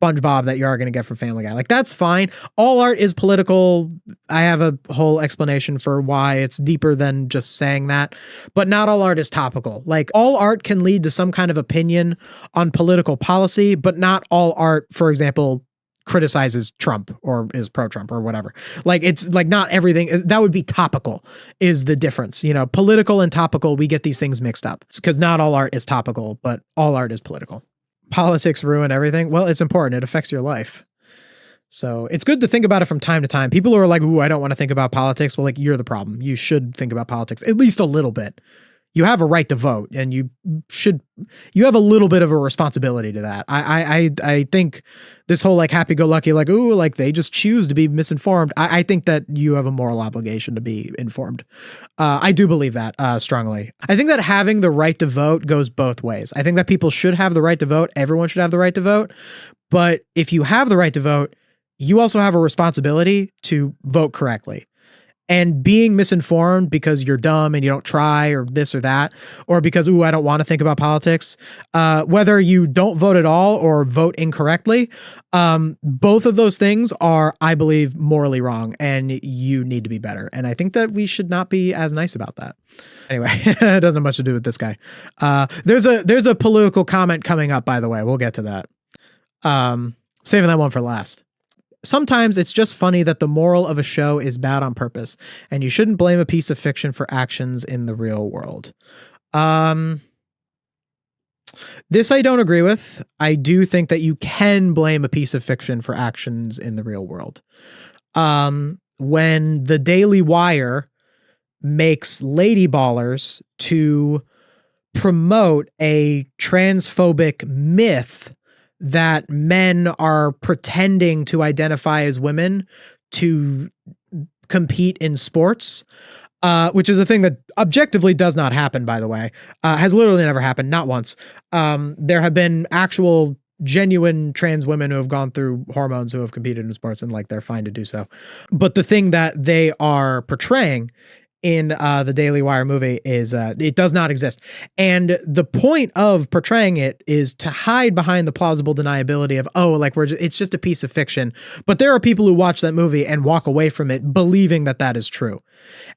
SpongeBob that you are going to get from Family Guy. Like, that's fine. All art is political. I have a whole explanation for why it's deeper than just saying that, but not all art is topical. Like, all art can lead to some kind of opinion on political policy, but not all art, for example, criticizes Trump or is pro-Trump or whatever. Like, it's like not everything that would be topical is the difference. You know, political and topical, we get these things mixed up because not all art is topical, but all art is political. Politics ruin everything. Well, it's important. It affects your life. So it's good to think about it from time to time. People who are like, ooh, I don't want to think about politics. Well, like, you're the problem. You should think about politics at least a little bit. You have a right to vote, and you have a little bit of a responsibility to that. I think this whole like happy-go-lucky, like, ooh, like they just choose to be misinformed. I think that you have a moral obligation to be informed. I do believe that strongly. I think that having the right to vote goes both ways. I think that people should have the right to vote. Everyone should have the right to vote. But if you have the right to vote, you also have a responsibility to vote correctly. And being misinformed because you're dumb and you don't try or this or that, or because, ooh, I don't want to think about politics, whether you don't vote at all or vote incorrectly, both of those things are, I believe, morally wrong, and you need to be better. And I think that we should not be as nice about that. Anyway, it doesn't have much to do with this guy. There's a political comment coming up, by the way. We'll get to that. Saving that one for last. Sometimes it's just funny that the moral of a show is bad on purpose, and you shouldn't blame a piece of fiction for actions in the real world. This I don't agree with. I do think that you can blame a piece of fiction for actions in the real world. When the Daily Wire makes Lady Ballers to promote a transphobic myth that men are pretending to identify as women to compete in sports, which is a thing that objectively does not happen, by the way, has literally never happened, not once. There have been actual genuine trans women who have gone through hormones who have competed in sports, and like they're fine to do so. But the thing that they are portraying in the Daily Wire movie is it does not exist. And the point of portraying it is to hide behind the plausible deniability of, oh, like it's just a piece of fiction. But there are people who watch that movie and walk away from it believing that that is true.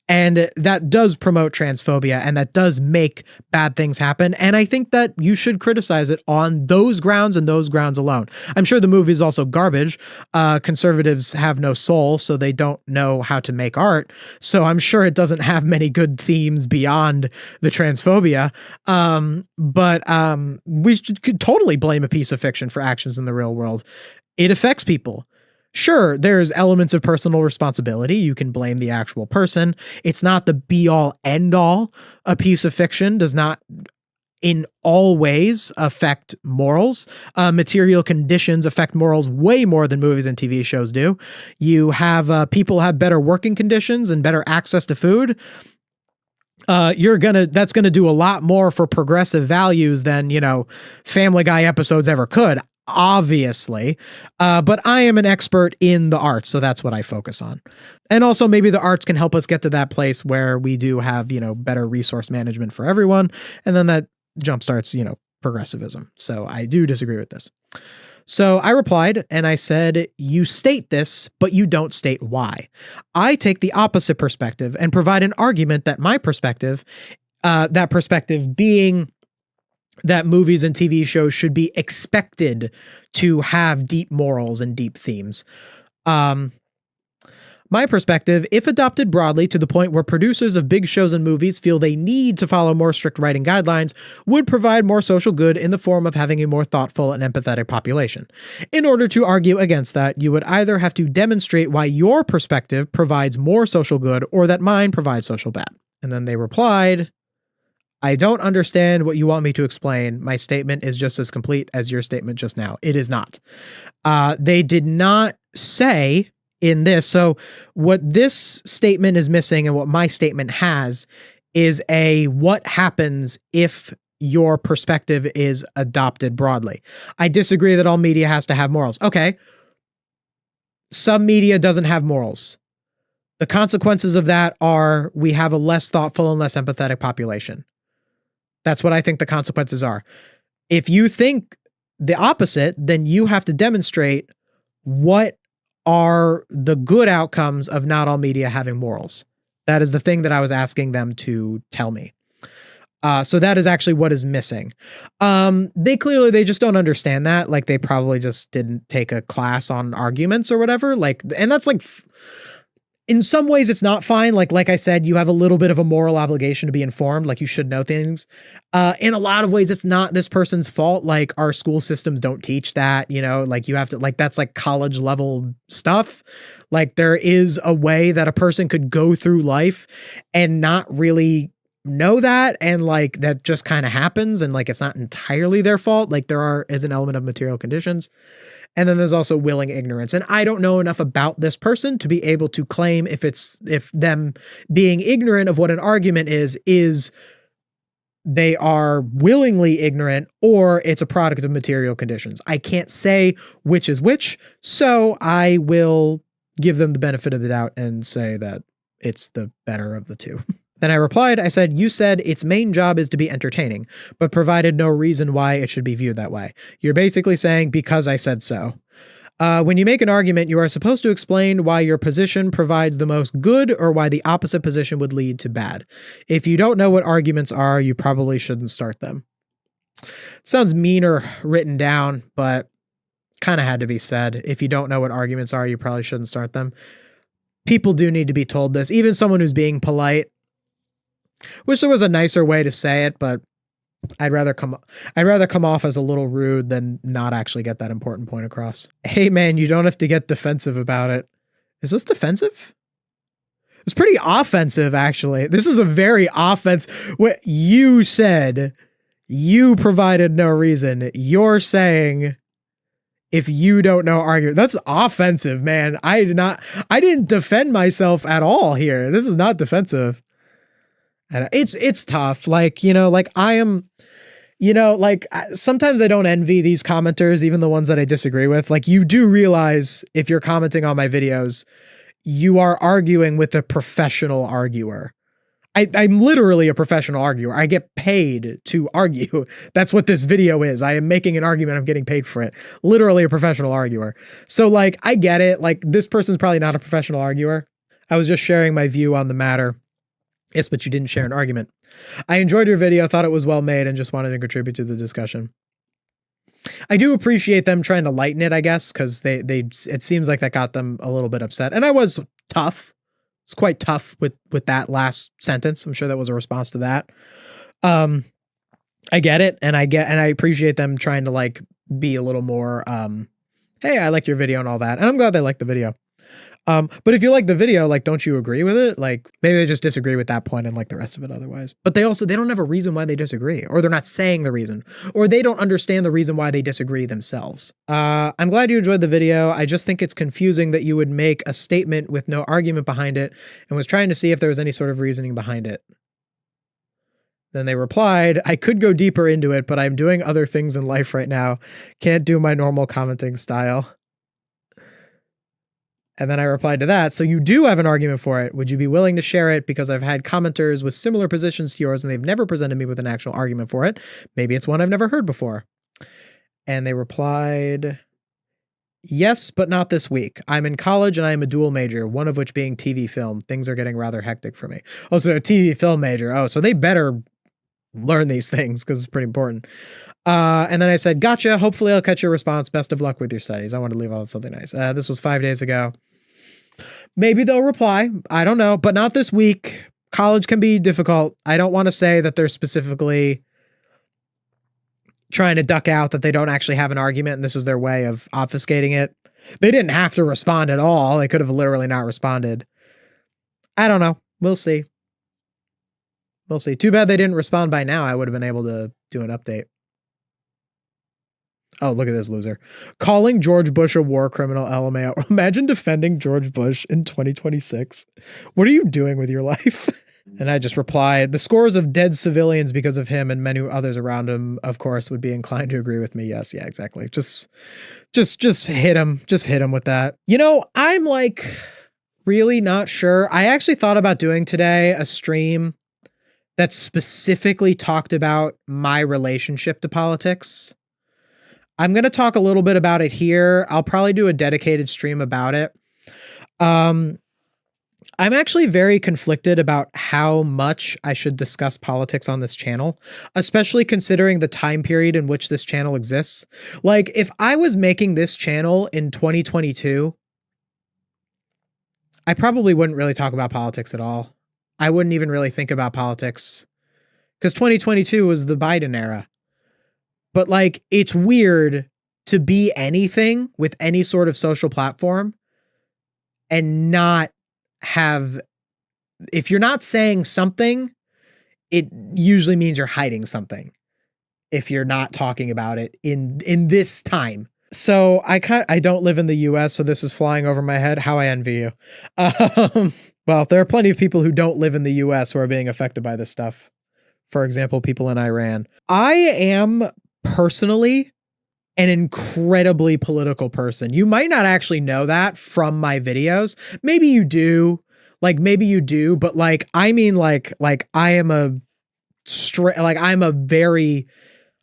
And that does promote transphobia, and that does make bad things happen. And I think that you should criticize it on those grounds and those grounds alone. I'm sure the movie is also garbage. Conservatives have no soul, so they don't know how to make art. So I'm sure it doesn't have many good themes beyond the transphobia. But we could totally blame a piece of fiction for actions in the real world. It affects people. Sure, there's elements of personal responsibility. You can blame the actual person. It's not the be-all, end-all. A piece of fiction does not in all ways affect morals. Material conditions affect morals way more than movies and TV shows do. You have people have better working conditions and better access to food. That's gonna do a lot more for progressive values than, you know, Family Guy episodes ever could, obviously. But I am an expert in the arts, so that's what I focus on. And also maybe the arts can help us get to that place where we do have, you know, better resource management for everyone. And then that jumpstarts, you know, progressivism. So I do disagree with this. So I replied and I said, you state this, but you don't state why. I take the opposite perspective and provide an argument that my perspective, that perspective being that movies and TV shows should be expected to have deep morals and deep themes. My perspective, if adopted broadly to the point where producers of big shows and movies feel they need to follow more strict writing guidelines, would provide more social good in the form of having a more thoughtful and empathetic population. In order to argue against that, you would either have to demonstrate why your perspective provides more social good or that mine provides social bad. And then they replied, I don't understand what you want me to explain. My statement is just as complete as your statement just now. It is not. They did not say in this. So what this statement is missing and what my statement has is what happens if your perspective is adopted broadly. I disagree that all media has to have morals. Okay. some media doesn't have morals. The consequences of that are we have a less thoughtful and less empathetic population. That's what I think the consequences are. If you think the opposite, then you have to demonstrate what are the good outcomes of not all media having morals. That is the thing that I was asking them to tell me. So that is actually what is missing. They just don't understand that. Like they probably just didn't take a class on arguments or whatever. Like, and that's like, in some ways it's not fine. Like I said, you have a little bit of a moral obligation to be informed. Like you should know things. In a lot of ways, it's not this person's fault. Like our school systems don't teach that, you know, like you have to, like, that's like college level stuff. Like there is a way that a person could go through life and not really know that, and like that just kind of happens, and like it's not entirely their fault. Like there is an element of material conditions, and then there's also willing ignorance. And I don't know enough about this person to be able to claim if them being ignorant of what an argument is they are willingly ignorant or it's a product of material conditions. I can't say which is which, so I will give them the benefit of the doubt and say that it's the better of the two. Then I replied, I said, you said its main job is to be entertaining, but provided no reason why it should be viewed that way. You're basically saying, because I said so. When you make an argument, you are supposed to explain why your position provides the most good or why the opposite position would lead to bad. If you don't know what arguments are, you probably shouldn't start them. Sounds meaner written down, but kind of had to be said. If you don't know what arguments are, you probably shouldn't start them. People do need to be told this, even someone who's being polite. Wish there was a nicer way to say it, but I'd rather come off as a little rude than not actually get that important point across. Hey man, you don't have to get defensive about it. Is this defensive? It's pretty offensive, actually. This is a very offensive. What you said, you provided no reason. You're saying if you don't know argument, that's offensive, man. I didn't defend myself at all here. This is not defensive. And it's tough. Like, you know, like I am, you know, like sometimes I don't envy these commenters, even the ones that I disagree with. Like you do realize if you're commenting on my videos, you are arguing with a professional arguer. I'm literally a professional arguer. I get paid to argue. That's what this video is. I am making an argument. I'm getting paid for it. Literally a professional arguer. So like, I get it. Like this person's probably not a professional arguer. I was just sharing my view on the matter. Yes, but you didn't share an argument. I enjoyed your video, thought it was well made, and just wanted to contribute to the discussion. I do appreciate them trying to lighten it, I guess, because it seems like that got them a little bit upset. And I was tough. It's quite tough with that last sentence. I'm sure that was a response to that. I get it, and I appreciate them trying to like be a little more hey, I liked your video and all that. And I'm glad they liked the video. But if you like the video, like, don't you agree with it? Like maybe they just disagree with that point and like the rest of it otherwise. But they don't have a reason why they disagree, or they're not saying the reason, or they don't understand the reason why they disagree themselves. I'm glad you enjoyed the video. I just think it's confusing that you would make a statement with no argument behind it and was trying to see if there was any sort of reasoning behind it. Then they replied, I could go deeper into it, but I'm doing other things in life right now. Can't do my normal commenting style. And then I replied to that, so you do have an argument for it. Would you be willing to share it? Because I've had commenters with similar positions to yours and they've never presented me with an actual argument for it. Maybe it's one I've never heard before. And they replied, yes, but not this week. I'm in college and I am a dual major, one of which being TV film. Things are getting rather hectic for me. Oh, so a TV film major. Oh, so they better learn these things because it's pretty important. And then I said, gotcha. Hopefully I'll catch your response. Best of luck with your studies. I want to leave out something nice. This was 5 days ago. Maybe they'll reply. I don't know, but not this week. College can be difficult. I don't want to say that they're specifically trying to duck out, that they don't actually have an argument and this is their way of obfuscating it. They didn't have to respond at all. They could have literally not responded. I don't know. We'll see. We'll see. Too bad they didn't respond by now. I would have been able to do an update. Oh, look at this loser. Calling George Bush a war criminal, LMAO. Imagine defending George Bush in 2026. What are you doing with your life? And I just replied, the scores of dead civilians because of him and many others around him, of course, would be inclined to agree with me. Yes, yeah, exactly. Just hit him. Just hit him with that. You know, I'm like really not sure. I actually thought about doing today a stream that specifically talked about my relationship to politics. I'm going to talk a little bit about it here. I'll probably do a dedicated stream about it. I'm actually very conflicted about how much I should discuss politics on this channel, especially considering the time period in which this channel exists. Like, if I was making this channel in 2022, I probably wouldn't really talk about politics at all. I wouldn't even really think about politics because 2022 was the Biden era. But like, it's weird to be anything with any sort of social platform and not have, if you're not saying something, it usually means you're hiding something if you're not talking about it in this time. So I don't live in the US, so this is flying over my head. How I envy you. Well, there are plenty of people who don't live in the US who are being affected by this stuff. For example, people in Iran. I am personally an incredibly political person. You might not actually know that from my videos. Maybe you do. Maybe you do, but I mean I am I'm a very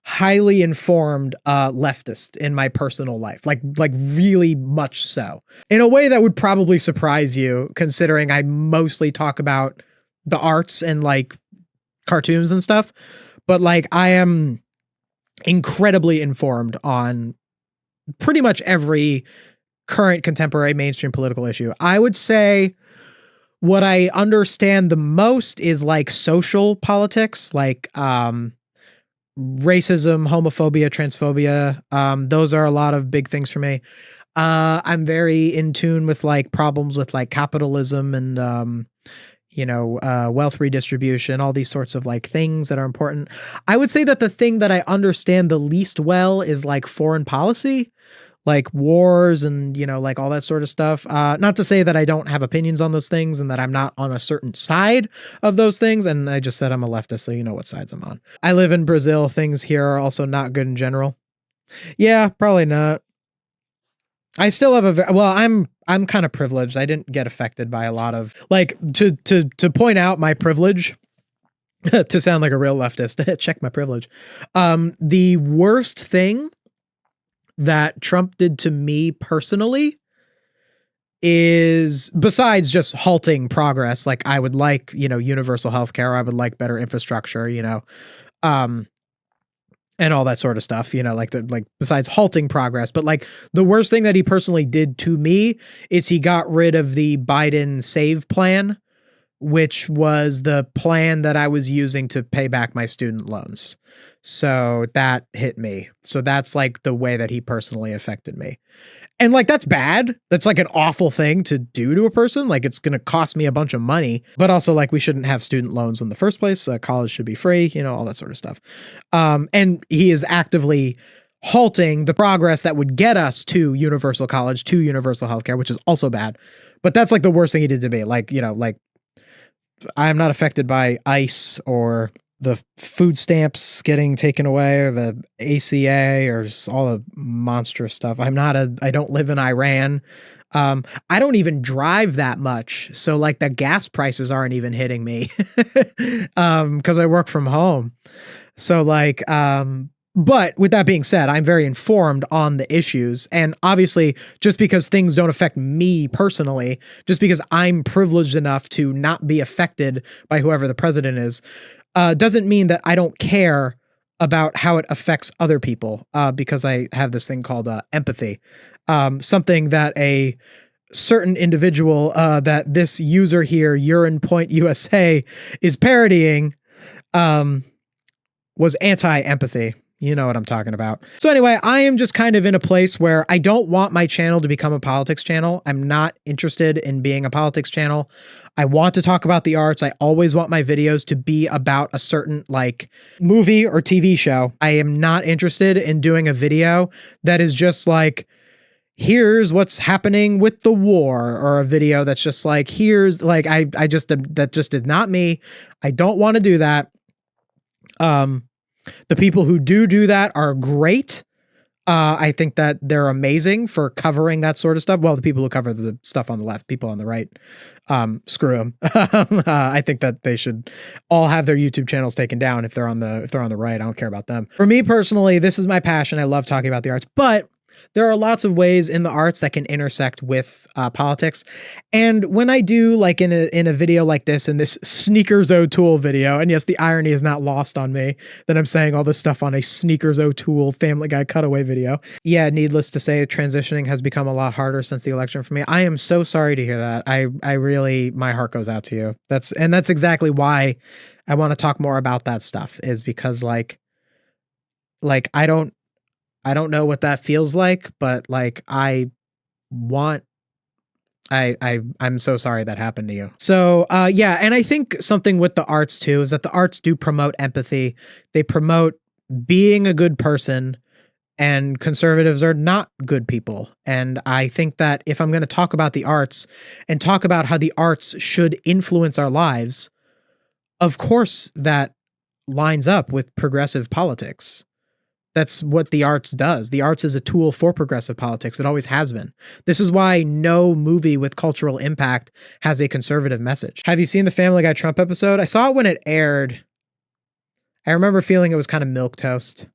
highly informed leftist in my personal life. Like really much so. In a way that would probably surprise you, considering I mostly talk about the arts and cartoons and stuff. But I am incredibly informed on pretty much every current contemporary mainstream political issue. I would say what I understand the most is social politics, racism, homophobia, transphobia. Those are a lot of big things for me. I'm very in tune with problems with capitalism and wealth redistribution, all these sorts of things that are important. I would say that the thing that I understand the least well is foreign policy, wars and, all that sort of stuff. Not to say that I don't have opinions on those things and that I'm not on a certain side of those things. And I just said I'm a leftist, so you know what sides I'm on. I live in Brazil. Things here are also not good in general. Yeah, probably not. I still have I'm kind of privileged. I didn't get affected by a lot of to point out my privilege to sound like a real leftist. Check my privilege. The worst thing that Trump did to me personally is, besides just halting progress, I would like, universal health care. I would like better infrastructure, and all that sort of stuff, besides halting progress. But the worst thing that he personally did to me is he got rid of the Biden Save plan, which was the plan that I was using to pay back my student loans. So that hit me. So that's the way that he personally affected me. And that's bad. That's an awful thing to do to a person. It's going to cost me a bunch of money, but also we shouldn't have student loans in the first place. College should be free, all that sort of stuff. And he is actively halting the progress that would get us to universal college, to universal healthcare, which is also bad. But that's the worst thing he did to me. I'm not affected by ICE or the food stamps getting taken away or the ACA or all the monstrous stuff. I don't live in Iran. I don't even drive that much. So the gas prices aren't even hitting me because I work from home. So but with that being said, I'm very informed on the issues. And obviously, just because things don't affect me personally, just because I'm privileged enough to not be affected by whoever the president is, doesn't mean that I don't care about how it affects other people, because I have this thing called empathy, something that a certain individual that this user here, Urine Point USA, is parodying, was anti-empathy. You know what I'm talking about. So anyway, I am just kind of in a place where I don't want my channel to become a politics channel. I'm not interested in being a politics channel. I want to talk about the arts. I always want my videos to be about a certain movie or TV show. I am not interested in doing a video that is just here's what's happening with the war, or a video that's just like, here's like, that just is not me. I don't want to do that. The people who do that are great. I think that they're amazing for covering that sort of stuff. Well, the people who cover the stuff on the left, people on the right, screw them. I think that they should all have their YouTube channels taken down if they're on the right. I don't care about them. For me personally, this is my passion. I love talking about the arts, but there are lots of ways in the arts that can intersect with politics. And when I do, like in a video like this, in this Sneakers O'Toole video, and yes, the irony is not lost on me that I'm saying all this stuff on a Sneakers O'Toole Family Guy cutaway video. Yeah, needless to say, transitioning has become a lot harder since the election for me. I am so sorry to hear that. I really, my heart goes out to you. That's exactly why I want to talk more about that stuff, is because like I don't know what that feels like, but like I'm so sorry that happened to you. So yeah, and I think something with the arts too is that the arts do promote empathy. They promote being a good person, and conservatives are not good people. And I think that if I'm going to talk about the arts and talk about how the arts should influence our lives, of course that lines up with progressive politics. That's what the arts does. The arts is a tool for progressive politics. It always has been. This is why no movie with cultural impact has a conservative message. Have you seen the Family Guy Trump episode? I saw it when it aired. I remember feeling it was kind of milquetoast.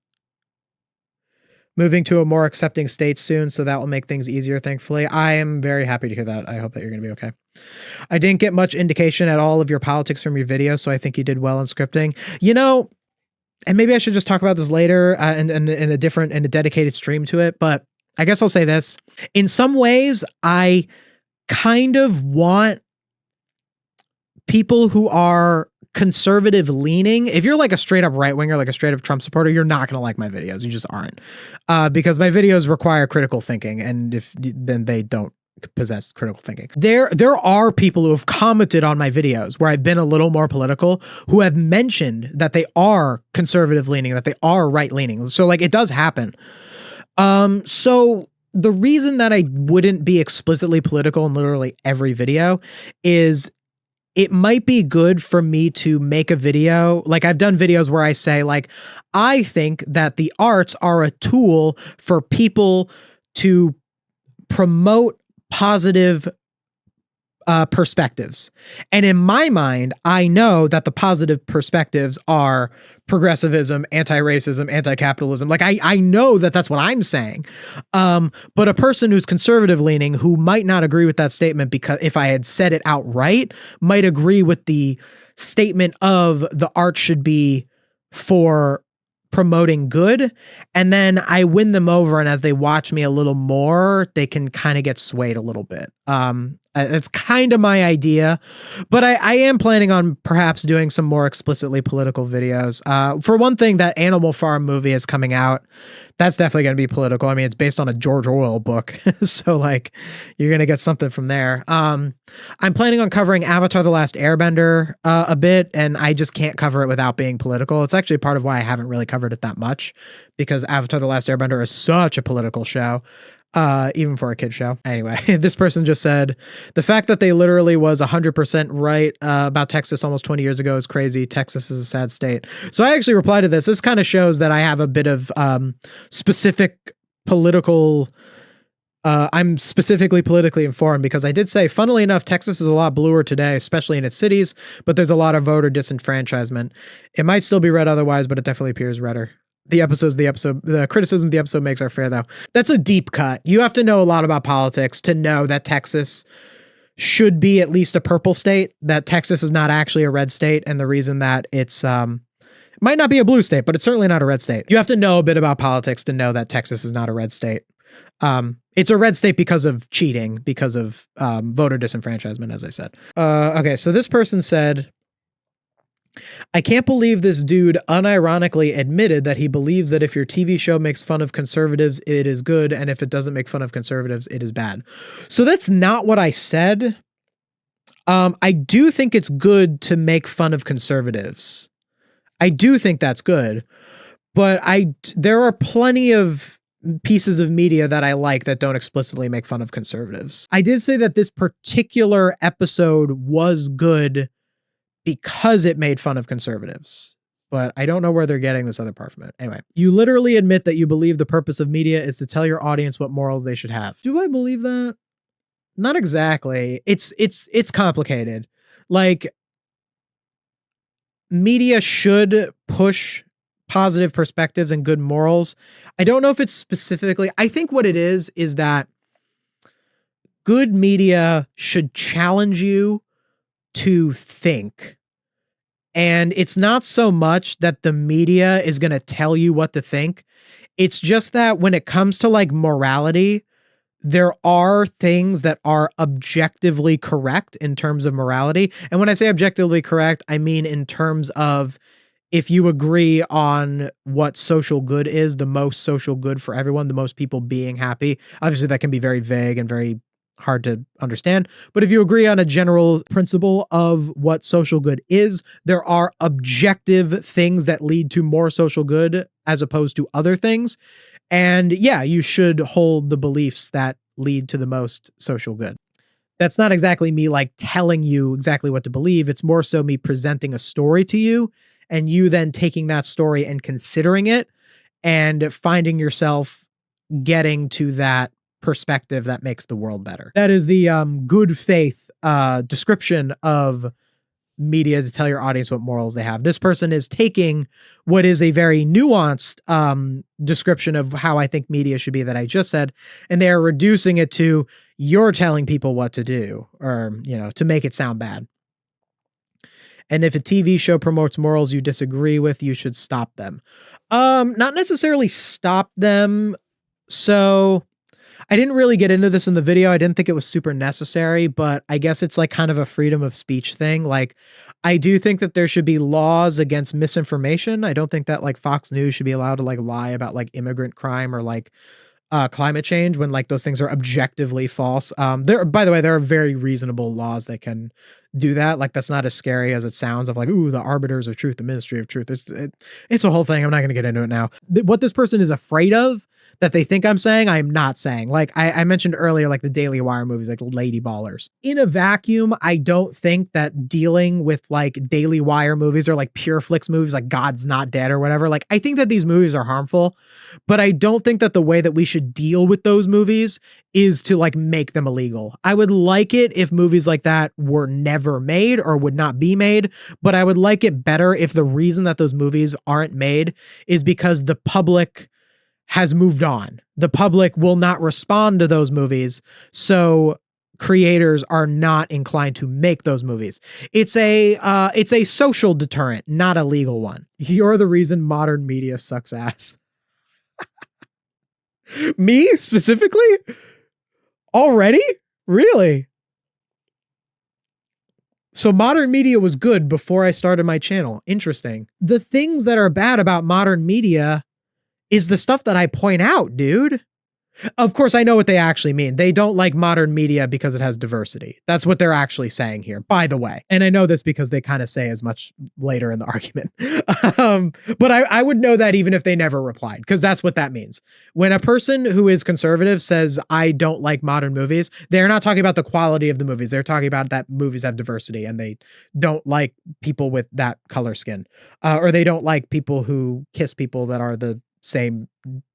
Moving to a more accepting state soon, so that will make things easier, thankfully. I am very happy to hear that. I hope that you're going to be okay. I didn't get much indication at all of your politics from your video, so I think you did well in scripting. You know, and maybe I should just talk about this later and in a dedicated stream to it. But I guess I'll say this. In some ways, I kind of want people who are conservative leaning. If you're like a straight up right winger, like a straight up Trump supporter, you're not going to like my videos. You just aren't. Because my videos require critical thinking. And then they don't possess critical thinking. There are people who have commented on my videos where I've been a little more political, who have mentioned that they are conservative leaning, that they are right leaning. So like it does happen. So the reason that I wouldn't be explicitly political in literally every video is it might be good for me to make a video. Like I've done videos where I say like, I think that the arts are a tool for people to promote positive perspectives. And in my mind, I know that the positive perspectives are progressivism, anti-racism, anti-capitalism. Like I know that that's what I'm saying. But a person who's conservative leaning, who might not agree with that statement, because if I had said it outright, might agree with the statement of the art should be for promoting good, and then I win them over, and as they watch me a little more, they can kind of get swayed a little bit. It's kind of my idea, but I am planning on perhaps doing some more explicitly political videos. For one thing, that Animal Farm movie is coming out. That's definitely going to be political. I mean, it's based on a George Orwell book, so like you're going to get something from there. I'm planning on covering Avatar: The Last Airbender a bit, and I just can't cover it without being political. It's actually part of why I haven't really covered it that much, because Avatar: The Last Airbender is such a political show. Even for a kid show. Anyway, this person just said, the fact that they literally was 100% right about Texas almost 20 years ago is crazy. Texas is a sad state. So I actually replied to this. This kind of shows that I have a bit of specific political... I'm specifically politically informed, because I did say, funnily enough, Texas is a lot bluer today, especially in its cities, but there's a lot of voter disenfranchisement. It might still be red otherwise, but it definitely appears redder. The criticism the episode makes are fair, though. That's a deep cut. You have to know a lot about politics to know that Texas should be at least a purple state, that Texas is not actually a red state, and the reason that it's might not be a blue state, but it's certainly not a red state. You have to know a bit about politics to know that Texas is not a red state. It's a red state because of cheating, because of voter disenfranchisement, as I said. Okay, so this person said, I can't believe this dude unironically admitted that he believes that if your TV show makes fun of conservatives, it is good, and if it doesn't make fun of conservatives, it is bad. So that's not what I said. I do think it's good to make fun of conservatives. I do think that's good, but there are plenty of pieces of media that I like that don't explicitly make fun of conservatives. I did say that this particular episode was good because it made fun of conservatives, but I don't know where they're getting this other part from it. Anyway, you literally admit that you believe the purpose of media is to tell your audience what morals they should have. Do I believe that? Not exactly. It's complicated. Like, media should push positive perspectives and good morals. I don't know if it's specifically, I think what it is that good media should challenge you to think. And it's not so much that the media is going to tell you what to think. It's just that when it comes to like morality, there are things that are objectively correct in terms of morality. And when I say objectively correct, I mean in terms of if you agree on what social good is, the most social good for everyone, the most people being happy. Obviously, that can be very vague and very hard to understand. But if you agree on a general principle of what social good is, there are objective things that lead to more social good as opposed to other things. And yeah, you should hold the beliefs that lead to the most social good. That's not exactly me like telling you exactly what to believe. It's more so me presenting a story to you and you then taking that story and considering it and finding yourself getting to that perspective that makes the world better. That is the good faith description of media to tell your audience what morals they have. This person is taking what is a very nuanced description of how I think media should be that I just said, and they are reducing it to you're telling people what to do, or, you know, to make it sound bad. And if a TV show promotes morals you disagree with, you should stop them. Not necessarily stop them. So I didn't really get into this in the video. I didn't think it was super necessary, but I guess it's like kind of a freedom of speech thing. Like, I do think that there should be laws against misinformation. I don't think that like Fox News should be allowed to like lie about like immigrant crime or like climate change when like those things are objectively false. By the way, there are very reasonable laws that can do that. Like, that's not as scary as it sounds of like, ooh, the arbiters of truth, the ministry of truth. It's a whole thing. I'm not going to get into it now. What this person is afraid of that they think I'm saying, I'm not saying. Like I mentioned earlier, like the Daily Wire movies, like Lady Ballers. In a vacuum, I don't think that dealing with like Daily Wire movies or like Pure Flix movies, like God's Not Dead or whatever, like I think that these movies are harmful, but I don't think that the way that we should deal with those movies is to like make them illegal. I would like it if movies like that were never made or would not be made, but I would like it better if the reason that those movies aren't made is because the public has moved on. The public will not respond to those movies, so creators are not inclined to make those movies. It's a social deterrent, not a legal one. You're the reason modern media sucks ass. Me specifically? Already? Really? So modern media was good before I started my channel. Interesting. The things that are bad about modern media is the stuff that I point out, dude. Of course, I know what they actually mean. They don't like modern media because it has diversity. That's what they're actually saying here, by the way. And I know this because they kind of say as much later in the argument. But I would know that even if they never replied, because that's what that means. When a person who is conservative says, I don't like modern movies, they're not talking about the quality of the movies. They're talking about that movies have diversity and they don't like people with that color skin, or they don't like people who kiss people that are the same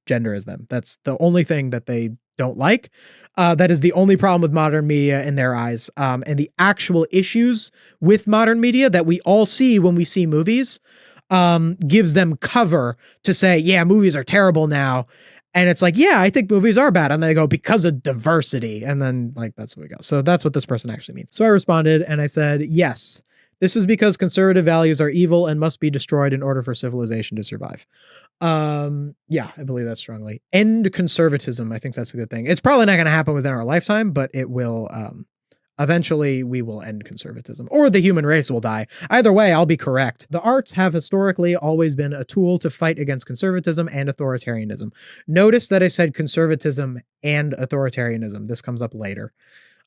gender as them. That's the only thing that they don't like. That is the only problem with modern media in their eyes. And the actual issues with modern media that we all see when we see movies gives them cover to say, yeah, movies are terrible now. And it's like, yeah, I think movies are bad. And they go, because of diversity. And then like, that's what we go. So that's what this person actually means. So I responded and I said, yes, this is because conservative values are evil and must be destroyed in order for civilization to survive. Yeah, I believe that strongly. End conservatism. I think that's a good thing. It's probably not going to happen within our lifetime, but it will, eventually we will end conservatism or the human race will die. Either way, I'll be correct. The arts have historically always been a tool to fight against conservatism and authoritarianism. Notice that I said conservatism and authoritarianism. This comes up later.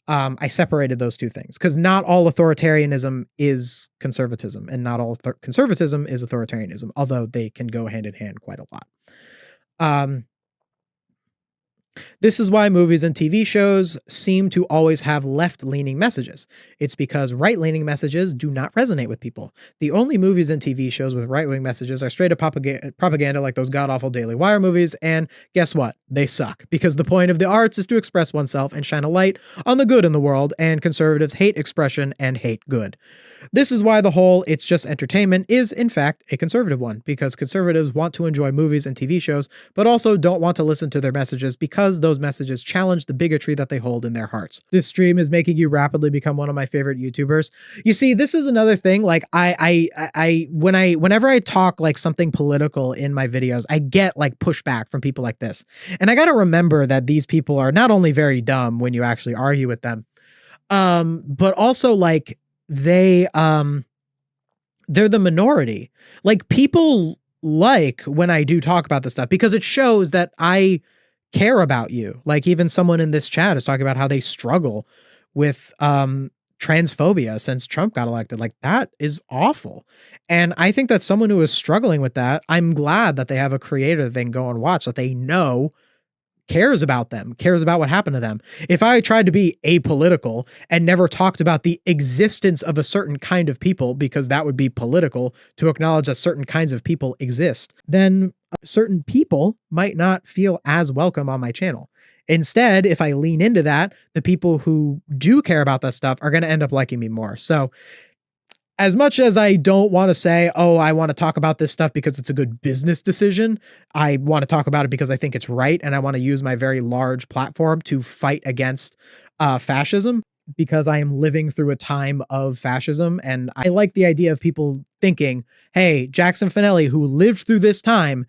I separated those two things because not all authoritarianism is conservatism and not all conservatism is authoritarianism, although they can go hand in hand quite a lot. This is why movies and TV shows seem to always have left-leaning messages. It's because right-leaning messages do not resonate with people. The only movies and TV shows with right-wing messages are straight up propaganda like those god-awful Daily Wire movies, and guess what? They suck, because the point of the arts is to express oneself and shine a light on the good in the world, and conservatives hate expression and hate good. This is why the whole "it's just entertainment" is, in fact, a conservative one, because conservatives want to enjoy movies and TV shows, but also don't want to listen to their messages because those messages challenge the bigotry that they hold in their hearts. This stream is making you rapidly become one of my favorite YouTubers. You see, this is another thing. Like whenever I talk like something political in my videos, I get like pushback from people like this. And I got to remember that these people are not only very dumb when you actually argue with them, but also like they're the minority. Like, people like when I do talk about this stuff because it shows that I care about you. Like, even someone in this chat is talking about how they struggle with transphobia since Trump got elected. Like, that is awful. And I think that someone who is struggling with that, I'm glad that they have a creator that they can go and watch, that they know cares about them, cares about what happened to them. If I tried to be apolitical and never talked about the existence of a certain kind of people, because that would be political to acknowledge that certain kinds of people exist, then certain people might not feel as welcome on my channel. Instead, if I lean into that, the people who do care about that stuff are going to end up liking me more. So as much as I don't want to say, oh, I want to talk about this stuff because it's a good business decision, I want to talk about it because I think it's right, and I want to use my very large platform to fight against fascism, because I am living through a time of fascism, and I like the idea of people thinking, hey, Jackson Finelli, who lived through this time,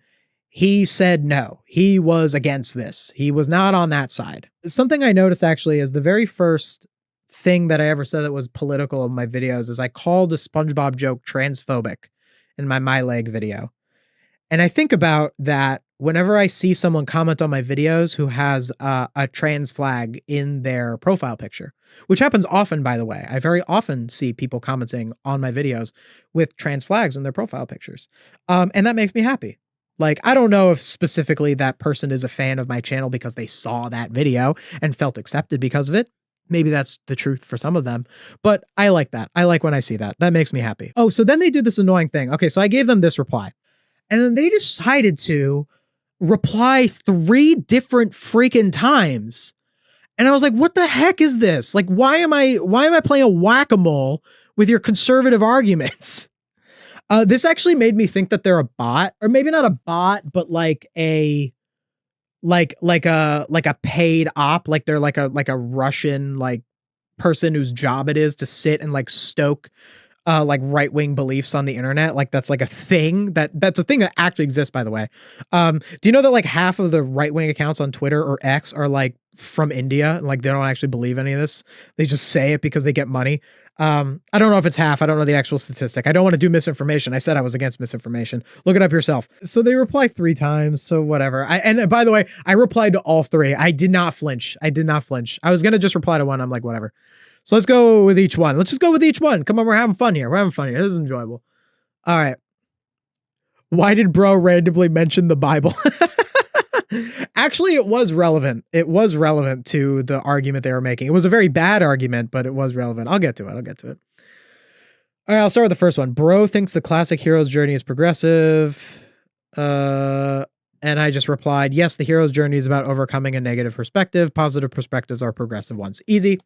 he said no. He was against this. He was not on that side. Something I noticed actually is the very first thing that I ever said that was political in my videos is I called a SpongeBob joke transphobic in my leg video. And I think about that whenever I see someone comment on my videos who has a trans flag in their profile picture, which happens often, by the way. I very often see people commenting on my videos with trans flags in their profile pictures. And that makes me happy. Like, I don't know if specifically that person is a fan of my channel because they saw that video and felt accepted because of it. Maybe that's the truth for some of them, but I like that. I like when I see that. That makes me happy. Oh, so then they did this annoying thing. Okay, so I gave them this reply, and then they decided to reply 3 different freaking times. And I was like, what the heck is this? Like, why am I playing a whack-a-mole with your conservative arguments? This actually made me think that they're a bot, or maybe not a bot, but like a paid op, like they're like a Russian like person whose job it is to sit and like stoke like right-wing beliefs on the internet. Like, that's like a thing that's a thing that actually exists, by the way. Do you know that like half of the right-wing accounts on Twitter or X are like from India? Like, they don't actually believe any of this. They just say it because they get money. I don't know if it's half. I don't know the actual statistic. I don't want to do misinformation. I said I was against misinformation. Look it up yourself. So they reply 3 times. So whatever. And by the way, I replied to all 3. I did not flinch. I was going to just reply to one. I'm like, whatever. So let's go with each one. Let's just go with each one. Come on. We're having fun here. This is enjoyable. All right. Why did bro randomly mention the Bible? Actually, it was relevant. It was relevant to the argument they were making. It was a very bad argument, but it was relevant. I'll get to it. All right, I'll start with the first one. Bro thinks the classic hero's journey is progressive. And I just replied, yes, the hero's journey is about overcoming a negative perspective. Positive perspectives are progressive ones. Easy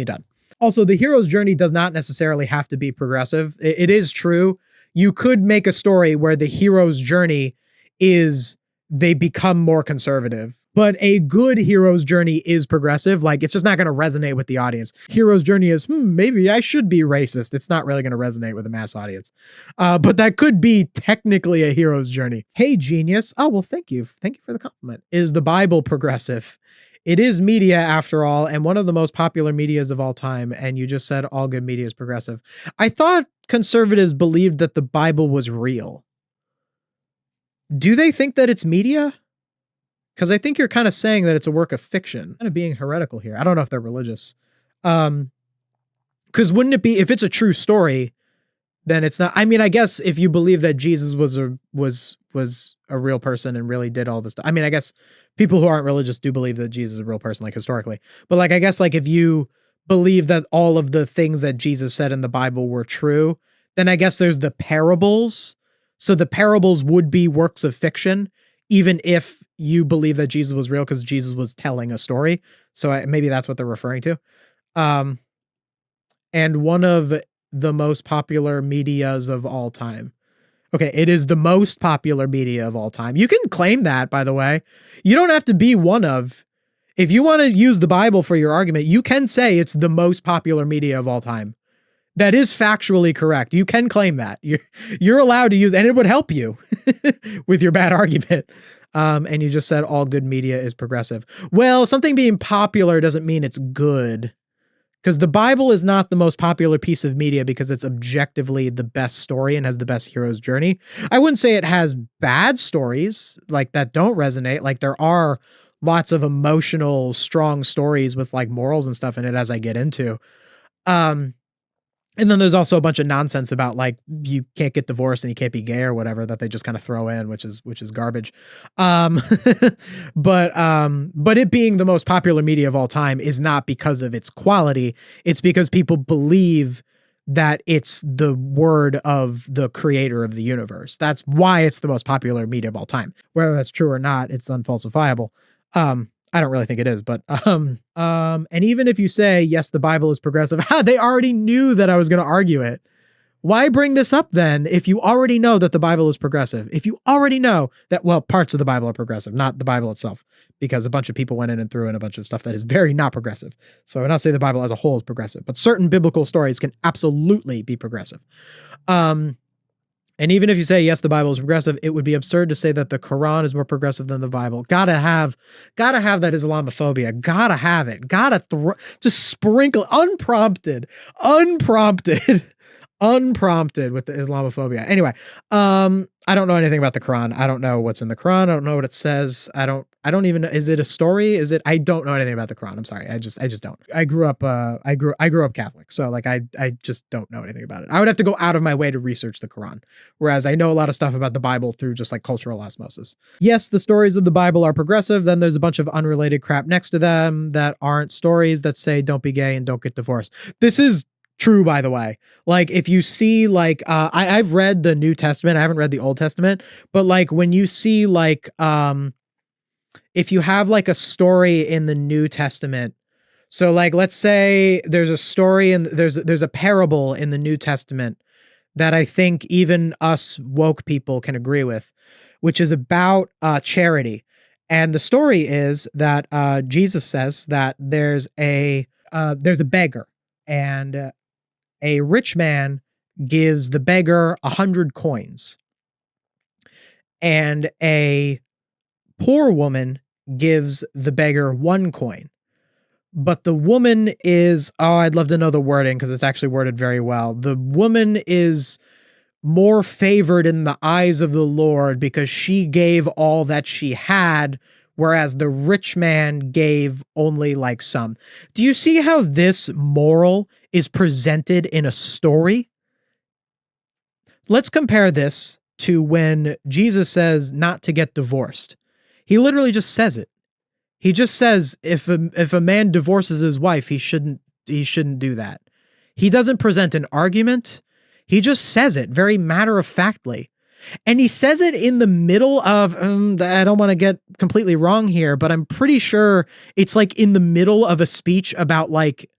done. Also, the hero's journey does not necessarily have to be progressive. It is true. You could make a story where the hero's journey is they become more conservative, but a good hero's journey is progressive. Like, it's just not going to resonate with the audience. Hero's journey is, maybe I should be racist. It's not really going to resonate with the mass audience. But that could be technically a hero's journey. Hey, genius. Oh, well, thank you. Thank you for the compliment. Is the Bible progressive? It is media, after all, and one of the most popular medias of all time. And you just said all good media is progressive. I thought conservatives believed that the Bible was real. Do they think that it's media? Because I think you're kind of saying that it's a work of fiction. Kind of being heretical here. I don't know if they're religious. Because wouldn't it be, if it's a true story, then it's not. I mean, I guess if you believe that Jesus was a real person and really did all this stuff. I mean, I guess people who aren't religious do believe that Jesus is a real person, like historically. But like, I guess like if you believe that all of the things that Jesus said in the Bible were true, then I guess there's the parables. So the parables would be works of fiction, even if you believe that Jesus was real, because Jesus was telling a story. So maybe that's what they're referring to. Um, and one of the most popular medias of all time. Okay, it is the most popular media of all time. You can claim that, by the way. You don't have to be one of. If you want to use the Bible for your argument, you can say it's the most popular media of all time. That is factually correct. You can claim that. You're allowed to use, and it would help you with your bad argument. And you just said all good media is progressive. Well, something being popular doesn't mean it's good. Because the Bible is not the most popular piece of media because it's objectively the best story and has the best hero's journey. I wouldn't say it has bad stories like that don't resonate. Like there are lots of emotional, strong stories with like morals and stuff in it as I get into. And then there's also a bunch of nonsense about like you can't get divorced and you can't be gay or whatever that they just kind of throw in, which is garbage. Um, but it being the most popular media of all time is not because of its quality. It's because people believe that it's the word of the creator of the universe. That's why it's the most popular media of all time. Whether that's true or not, it's unfalsifiable. I don't really think it is, but and even if you say yes, the Bible is progressive, they already knew that I was going to argue it. Why bring this up then if you already know that the Bible is progressive? If you already know that, well, parts of the Bible are progressive, not the Bible itself, because a bunch of people went in and threw in a bunch of stuff that is very not progressive. So I would not say the Bible as a whole is progressive, but certain biblical stories can absolutely be progressive. And even if you say, yes, the Bible is progressive, it would be absurd to say that the Quran is more progressive than the Bible. Gotta have that Islamophobia. Gotta have it. Just sprinkle unprompted with the Islamophobia. Anyway, I don't know anything about the Quran. I don't know what's in the Quran. I don't know what it says. I don't even know. Is it a story? I don't know anything about the Quran. I'm sorry. I just don't. I grew up Catholic. So like, I just don't know anything about it. I would have to go out of my way to research the Quran. Whereas I know a lot of stuff about the Bible through just like cultural osmosis. Yes, the stories of the Bible are progressive. Then there's a bunch of unrelated crap next to them that aren't stories that say don't be gay and don't get divorced. This is true, by the way. Like if you see like I've read the New Testament, I haven't read the Old Testament, but like when you see like if you have like a story in the New Testament, so like let's say there's a story and there's a parable in the New Testament that I think even us woke people can agree with, which is about charity. And the story is that Jesus says that there's a beggar, and a rich man gives the beggar 100 coins, and a poor woman gives the beggar 1 coin. But the woman is, I'd love to know the wording because it's actually worded very well. The woman is more favored in the eyes of the Lord because she gave all that she had, whereas the rich man gave only like some. Do you see how this moral is presented in a story? Let's compare this to when Jesus says not to get divorced. He literally just says it. He just says if a man divorces his wife, he shouldn't do that. He doesn't present an argument. He just says it very matter-of-factly. And he says it in the middle of, I don't want to get completely wrong here, but I'm pretty sure it's like in the middle of a speech about like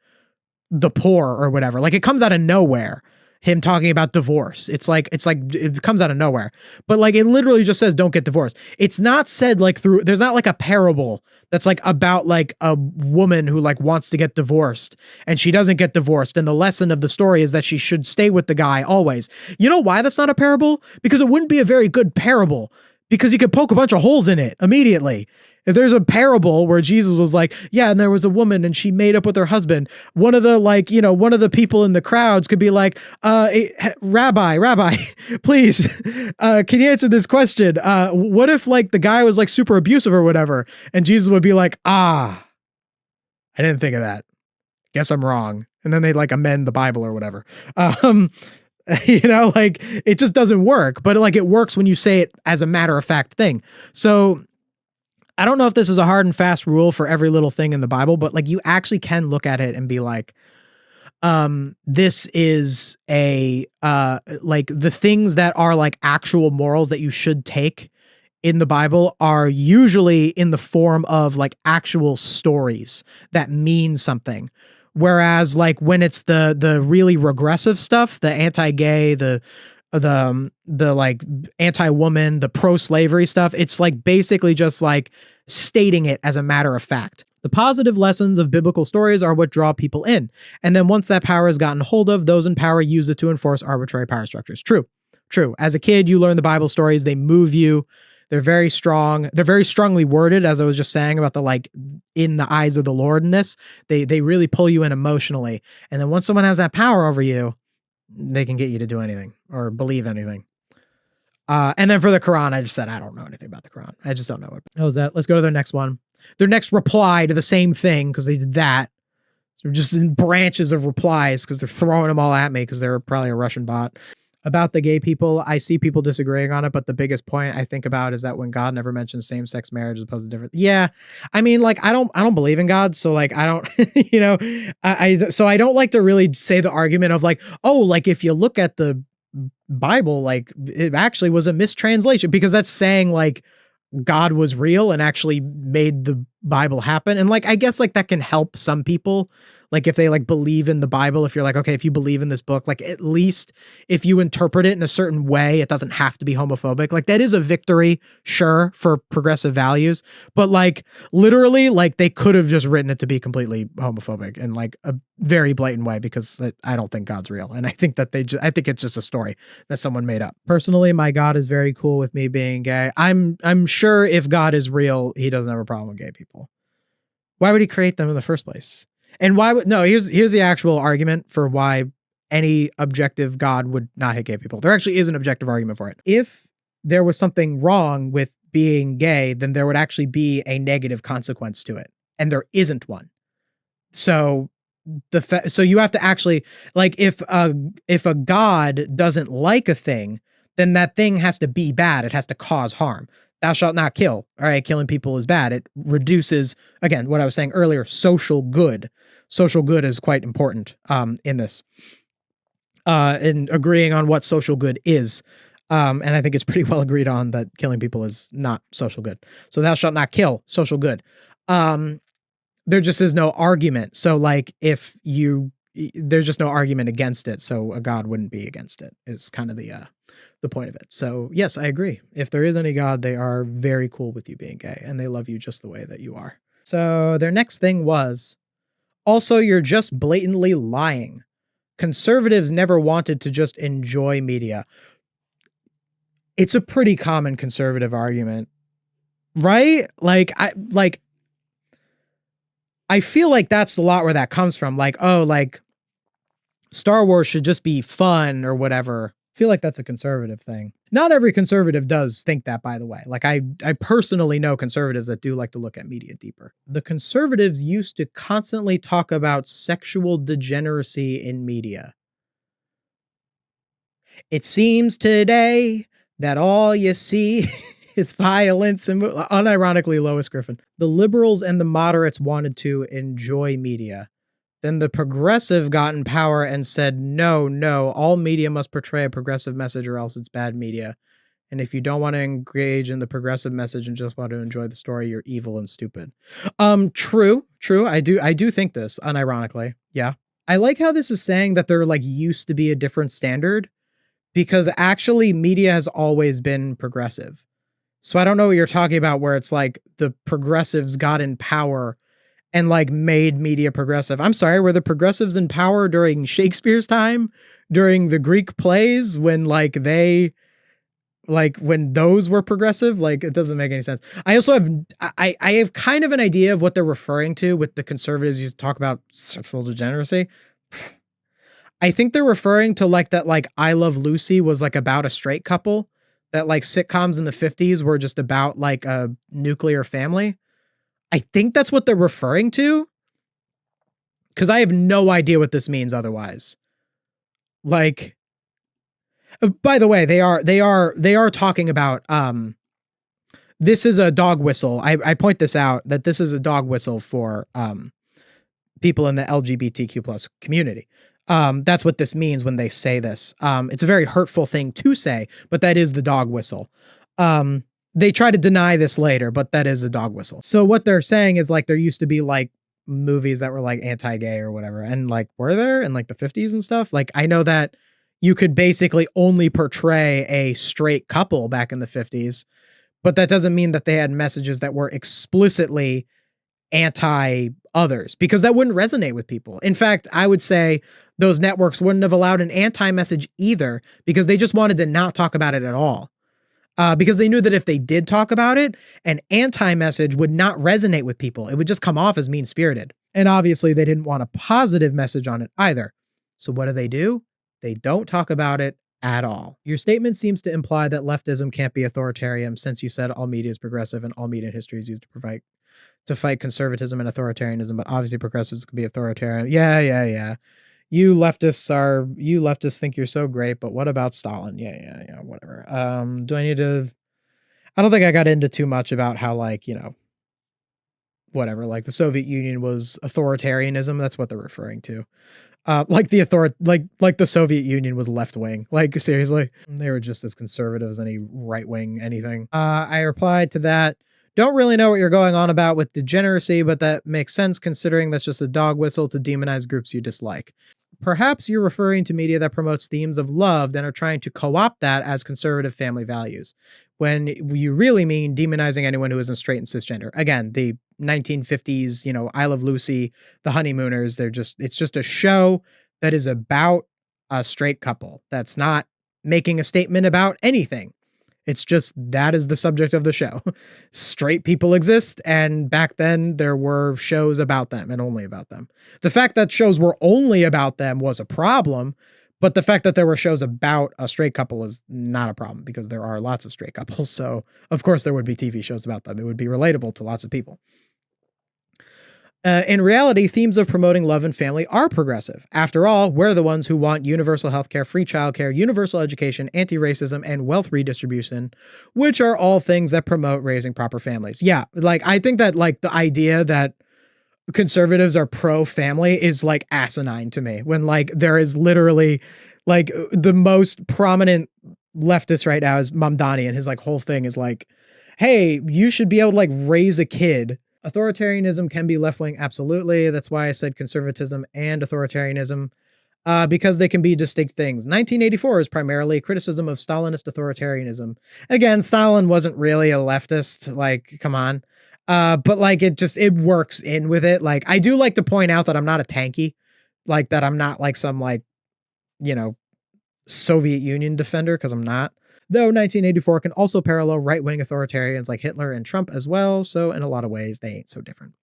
the poor or whatever. Like it comes out of nowhere, him talking about divorce. It's like it comes out of nowhere, but like it literally just says don't get divorced. It's not said like there's not like a parable that's like about like a woman who like wants to get divorced and she doesn't get divorced. And the lesson of the story is that she should stay with the guy always. You know why that's not a parable? Because it wouldn't be a very good parable, because you could poke a bunch of holes in it immediately. If there's a parable where Jesus was like, yeah, and there was a woman and she made up with her husband, one of the people in the crowds could be like, Rabbi, please, can you answer this question? What if like the guy was like super abusive or whatever? And Jesus would be like, I didn't think of that. Guess I'm wrong. And then they'd like amend the Bible or whatever. You know, like it just doesn't work, but like it works when you say it as a matter of fact thing. So I don't know if this is a hard and fast rule for every little thing in the Bible, but like you actually can look at it and be like, this is a like the things that are like actual morals that you should take in the Bible are usually in the form of like actual stories that mean something. Whereas like when it's the really regressive stuff, the anti-gay, the like anti-woman, the pro-slavery stuff, it's like basically just like stating it as a matter of fact. The positive lessons of biblical stories are what draw people in. And then once that power is gotten hold of, those in power use it to enforce arbitrary power structures. True. True. As a kid, you learn the Bible stories, they move you. They're very strong. They're very strongly worded, as I was just saying about the like in the eyes of the Lord in this. They really pull you in emotionally. And then once someone has that power over you, they can get you to do anything or believe anything. And then for the Quran, I just said I don't know anything about the Quran. I just don't know what. How's that? Let's go to their next one. Their next reply to the same thing, because they did that. So just in branches of replies, because they're throwing them all at me because they're probably a Russian bot. About the gay people, I see people disagreeing on it, but the biggest point I think about is that when God never mentions same-sex marriage as opposed to different. Yeah, I mean, like I don't believe in God, so like I don't, you know, so I don't like to really say the argument of like, oh, like if you look at the Bible, like it actually was a mistranslation, because that's saying like God was real and actually made the Bible happen. And like, I guess like that can help some people. Like if they like believe in the Bible, if you're like, okay, if you believe in this book, like at least if you interpret it in a certain way, it doesn't have to be homophobic. Like that is a victory, sure, for progressive values. But like literally, like they could have just written it to be completely homophobic in like a very blatant way, because I don't think God's real. And I think that I think it's just a story that someone made up. Personally, my God is very cool with me being gay. I'm sure if God is real, he doesn't have a problem with gay people. Why would he create them in the first place? And why would no? Here's the actual argument for why any objective God would not hate gay people. There actually is an objective argument for it. If there was something wrong with being gay, then there would actually be a negative consequence to it, and there isn't one. So so you have to actually like if a God doesn't like a thing, then that thing has to be bad. It has to cause harm. Thou shalt not kill. All right, killing people is bad. It reduces, again, what I was saying earlier, social good. Social good is quite important in this. In agreeing on what social good is. And I think it's pretty well agreed on that killing people is not social good. So thou shalt not kill, social good. There just is no argument. So like if there's just no argument against it. So a God wouldn't be against it is kind of the point of it. So yes, I agree. If there is any God, they are very cool with you being gay and they love you just the way that you are. So their next thing was, also, you're just blatantly lying. Conservatives never wanted to just enjoy media. It's a pretty common conservative argument, right? I feel like that's a lot where that comes from. Like, oh, like Star Wars should just be fun or whatever. I feel like that's a conservative thing. Not every conservative does think that, by the way. Like I personally know conservatives that do like to look at media deeper. The conservatives used to constantly talk about sexual degeneracy in media. It seems today that all you see is violence and unironically Lois Griffin. The liberals and the moderates wanted to enjoy media. Then the progressive got in power and said, no, all media must portray a progressive message or else it's bad media. And if you don't want to engage in the progressive message and just want to enjoy the story, you're evil and stupid. True. I do think this, unironically. Yeah. I like how this is saying that there like used to be a different standard, because actually media has always been progressive. So I don't know what you're talking about where it's like the progressives got in power and like made media progressive. I'm sorry, were the progressives in power during Shakespeare's time, during the Greek plays, when like when those were progressive? Like it doesn't make any sense. I also have I have kind of an idea of what they're referring to with the conservatives used to talk about sexual degeneracy. I think they're referring to like that, like I Love Lucy was like about a straight couple, that like sitcoms in the 50s were just about like a nuclear family. I think that's what they're referring to, because I have no idea what this means otherwise. Like, By the way, they are talking about this is a dog whistle. I point this out that this is a dog whistle for people in the LGBTQ plus community. That's what this means when they say this. It's a very hurtful thing to say, but that is the dog whistle. They try to deny this later, but that is a dog whistle. So what they're saying is like there used to be like movies that were like anti-gay or whatever, and like were there in like the 50s and stuff. Like I know that you could basically only portray a straight couple back in the 50s, but that doesn't mean that they had messages that were explicitly anti others, because that wouldn't resonate with people. In fact, I would say those networks wouldn't have allowed an anti message either, because they just wanted to not talk about it at all. Because they knew that if they did talk about it, an anti message would not resonate with people. It would just come off as mean spirited. And obviously, they didn't want a positive message on it either. So, what do? They don't talk about it at all. Your statement seems to imply that leftism can't be authoritarian, since you said all media is progressive and all media in history is used to fight conservatism and authoritarianism, but obviously progressives could be authoritarian. Yeah. You leftists think you're so great, but what about Stalin? Yeah, whatever. Do I need to I don't think I got into too much about how, like, whatever, like the Soviet Union was authoritarianism. That's what they're referring to. Like like the Soviet Union was left wing. Like seriously, they were just as conservative as any right wing anything. I replied to that. Don't really know what you're going on about with degeneracy, but that makes sense considering that's just a dog whistle to demonize groups you dislike. Perhaps you're referring to media that promotes themes of love and are trying to co-opt that as conservative family values, when you really mean demonizing anyone who isn't straight and cisgender. Again, the 1950s, I Love Lucy, The Honeymooners, it's just a show that is about a straight couple. That's not making a statement about anything. It's just that is the subject of the show. Straight people exist, and back then there were shows about them and only about them. The fact that shows were only about them was a problem, but the fact that there were shows about a straight couple is not a problem, because there are lots of straight couples. So of course there would be TV shows about them. It would be relatable to lots of people. In reality, themes of promoting love and family are progressive. After all, we're the ones who want universal healthcare, free childcare, universal education, anti-racism, and wealth redistribution, which are all things that promote raising proper families. Yeah, like I think that like the idea that conservatives are pro-family is like asinine to me, when like there is literally like the most prominent leftist right now is Mamdani, and his like whole thing is like, hey, you should be able to like raise a kid. Authoritarianism can be left-wing, absolutely. That's why I said conservatism and authoritarianism, because they can be distinct things. 1984 is primarily criticism of Stalinist authoritarianism. Again, Stalin wasn't really a leftist, like, come on. But like it works in with it. Like I do like to point out that I'm not a tanky, like that I'm not like some like, Soviet Union defender, because I'm not. Though 1984 can also parallel right-wing authoritarians like Hitler and Trump as well, so in a lot of ways, they ain't so different.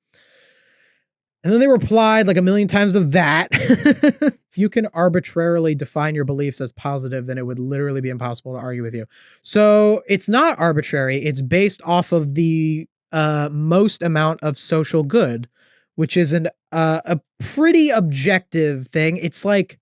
And then they replied like a million times to that. If you can arbitrarily define your beliefs as positive, then it would literally be impossible to argue with you. So it's not arbitrary. It's based off of the most amount of social good, which is a pretty objective thing. It's like,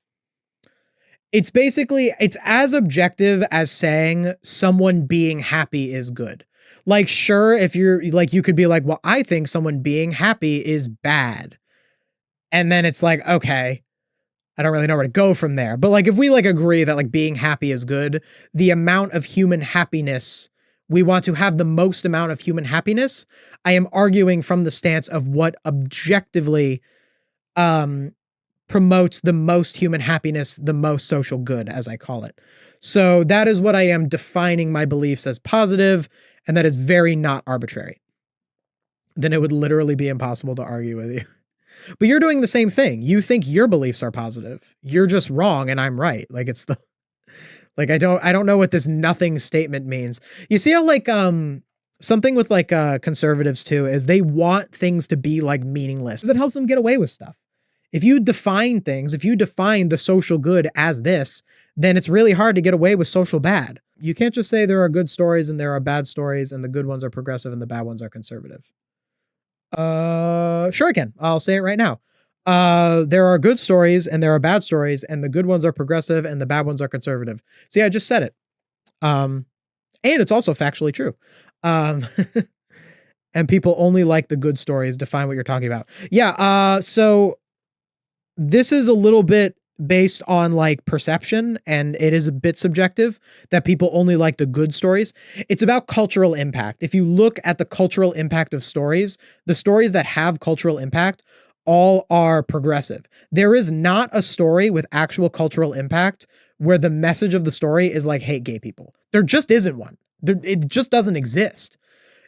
it's as objective as saying someone being happy is good. Like, sure, if you're like, you could be like, well, I think someone being happy is bad. And then it's like, okay, I don't really know where to go from there. But like, if we like agree that like being happy is good, the amount of human happiness, we want to have the most amount of human happiness. I am arguing from the stance of what objectively, promotes the most human happiness, the most social good, as I call it. So that is what I am defining my beliefs as positive, and that is very not arbitrary. Then it would literally be impossible to argue with you. But you're doing the same thing. You think your beliefs are positive. You're just wrong and I'm right. Like it's the like I don't know what this nothing statement means. You see how like something with like conservatives too is they want things to be like meaningless. It helps them get away with stuff. If you define things, if you define the social good as this, then it's really hard to get away with social bad. You can't just say there are good stories and there are bad stories and the good ones are progressive and the bad ones are conservative. Sure I can. I'll say it right now. There are good stories and there are bad stories, and the good ones are progressive and the bad ones are conservative. See, I just said it. And it's also factually true. Um, and people only like the good stories. Define what you're talking about. Yeah. So this is a little bit based on like perception, and it is a bit subjective that people only like the good stories. It's about cultural impact. If you look at the cultural impact of stories, the stories that have cultural impact all are progressive. There is not a story with actual cultural impact where the message of the story is like hate gay people. There just isn't one. It just doesn't exist.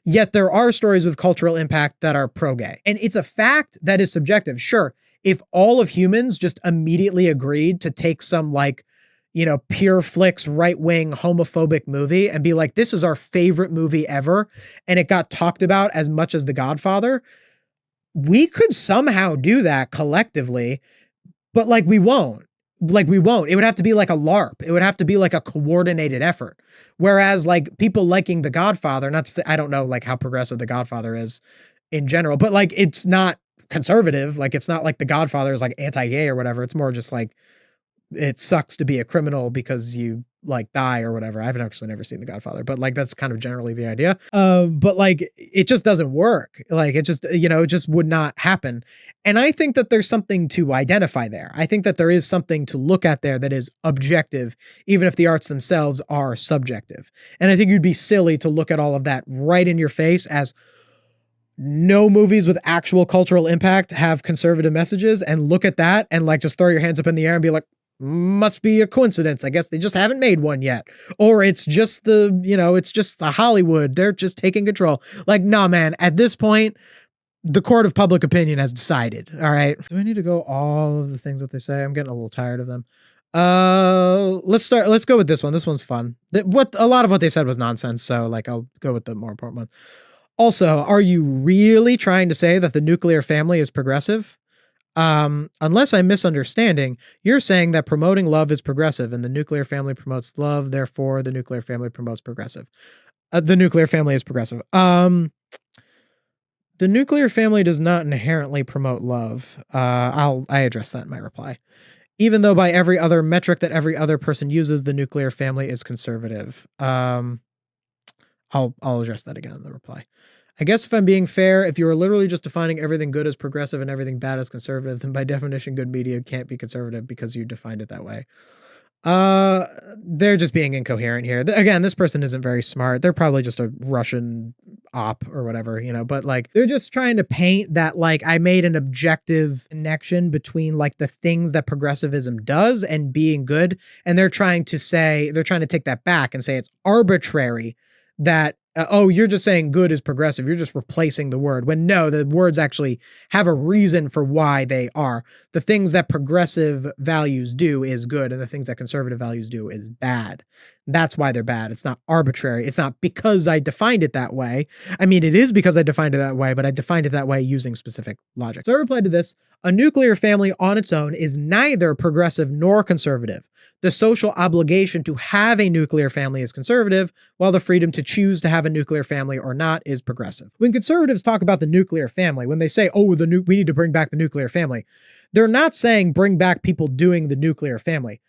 Yet there are stories with cultural impact that are pro-gay. And it's a fact that is subjective. Sure, if all of humans just immediately agreed to take some like, pure flicks, right-wing homophobic movie and be like, this is our favorite movie ever, and it got talked about as much as The Godfather, we could somehow do that collectively, but like we won't. It would have to be like a LARP. It would have to be like a coordinated effort. Whereas like people liking The Godfather, not to say, I don't know like how progressive The Godfather is in general, but like it's not conservative. Like it's not like The Godfather is like anti-gay or whatever. It's more just like it sucks to be a criminal because you like die or whatever. I haven't actually never seen The Godfather, but like that's kind of generally the idea. But like it just doesn't work. Like it just, it just would not happen. And I think that there's something to identify there. I think that there is something to look at there that is objective, even if the arts themselves are subjective. And I think you'd be silly to look at all of that right in your face as no movies with actual cultural impact have conservative messages, and look at that and like just throw your hands up in the air and be like, must be a coincidence. I guess they just haven't made one yet. Or it's just it's just the Hollywood. They're just taking control. Like, nah, man, at this point, the court of public opinion has decided. All right. Do I need to go all of the things that they say? I'm getting a little tired of them. Let's go with this one. This one's fun. A lot of what they said was nonsense. So like, I'll go with the more important ones. Also, are you really trying to say that the nuclear family is progressive? Unless I'm misunderstanding, you're saying that promoting love is progressive and the nuclear family promotes love, therefore the nuclear family promotes progressive. The nuclear family is progressive. The nuclear family does not inherently promote love. I address that in my reply. Even though by every other metric that every other person uses, the nuclear family is conservative. I'll address that again in the reply. I guess if I'm being fair, if you were literally just defining everything good as progressive and everything bad as conservative, then by definition, good media can't be conservative because you defined it that way. They're just being incoherent here. Again, this person isn't very smart. They're probably just a Russian op or whatever, but like they're just trying to paint that like I made an objective connection between like the things that progressivism does and being good. And they're trying to take that back and say it's arbitrary that you're just saying good is progressive. You're just replacing the word, when no, the words actually have a reason for why they are. The things that progressive values do is good, and the things that conservative values do is bad. That's why they're bad. It's not arbitrary. It's not because I defined it that way. I mean, it is because I defined it that way, but I defined it that way using specific logic. So I replied to this: a nuclear family on its own is neither progressive nor conservative. The social obligation to have a nuclear family is conservative, while the freedom to choose to have a nuclear family or not is progressive. When conservatives talk about the nuclear family, when they say, we need to bring back the nuclear family, they're not saying bring back people doing the nuclear family.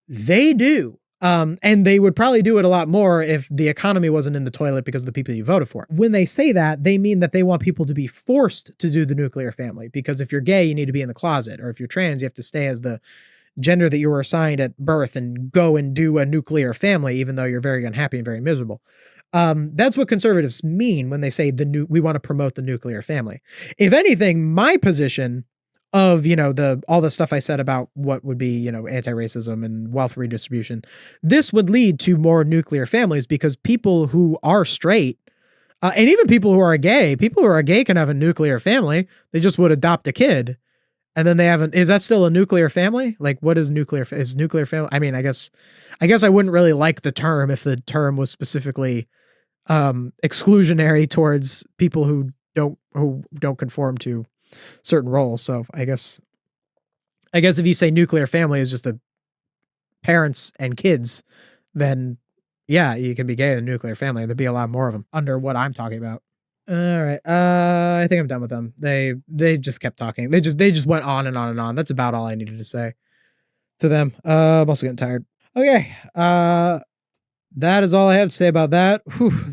They do. And they would probably do it a lot more if the economy wasn't in the toilet because of the people you voted for. When they say that, they mean that they want people to be forced to do the nuclear family, because if you're gay, you need to be in the closet, or if you're trans, you have to stay as the gender that you were assigned at birth and go and do a nuclear family, even though you're very unhappy and very miserable. That's what conservatives mean when they say we want to promote the nuclear family. If anything, my position of, all the stuff I said about what would be, anti-racism and wealth redistribution, this would lead to more nuclear families, because people who are straight, and even people who are gay can have a nuclear family. They just would adopt a kid. And then is that still a nuclear family? Like, what is nuclear family? I mean, I guess I wouldn't really like the term if the term was specifically exclusionary towards people who don't conform to certain roles. So I guess if you say nuclear family is just the parents and kids, then yeah, you can be gay in a nuclear family. There'd be a lot more of them under what I'm talking about. Alright, I think I'm done with them. They just kept talking. They just went on and on and on. That's about all I needed to say to them. I'm also getting tired. Okay, that is all I have to say about that. Whew.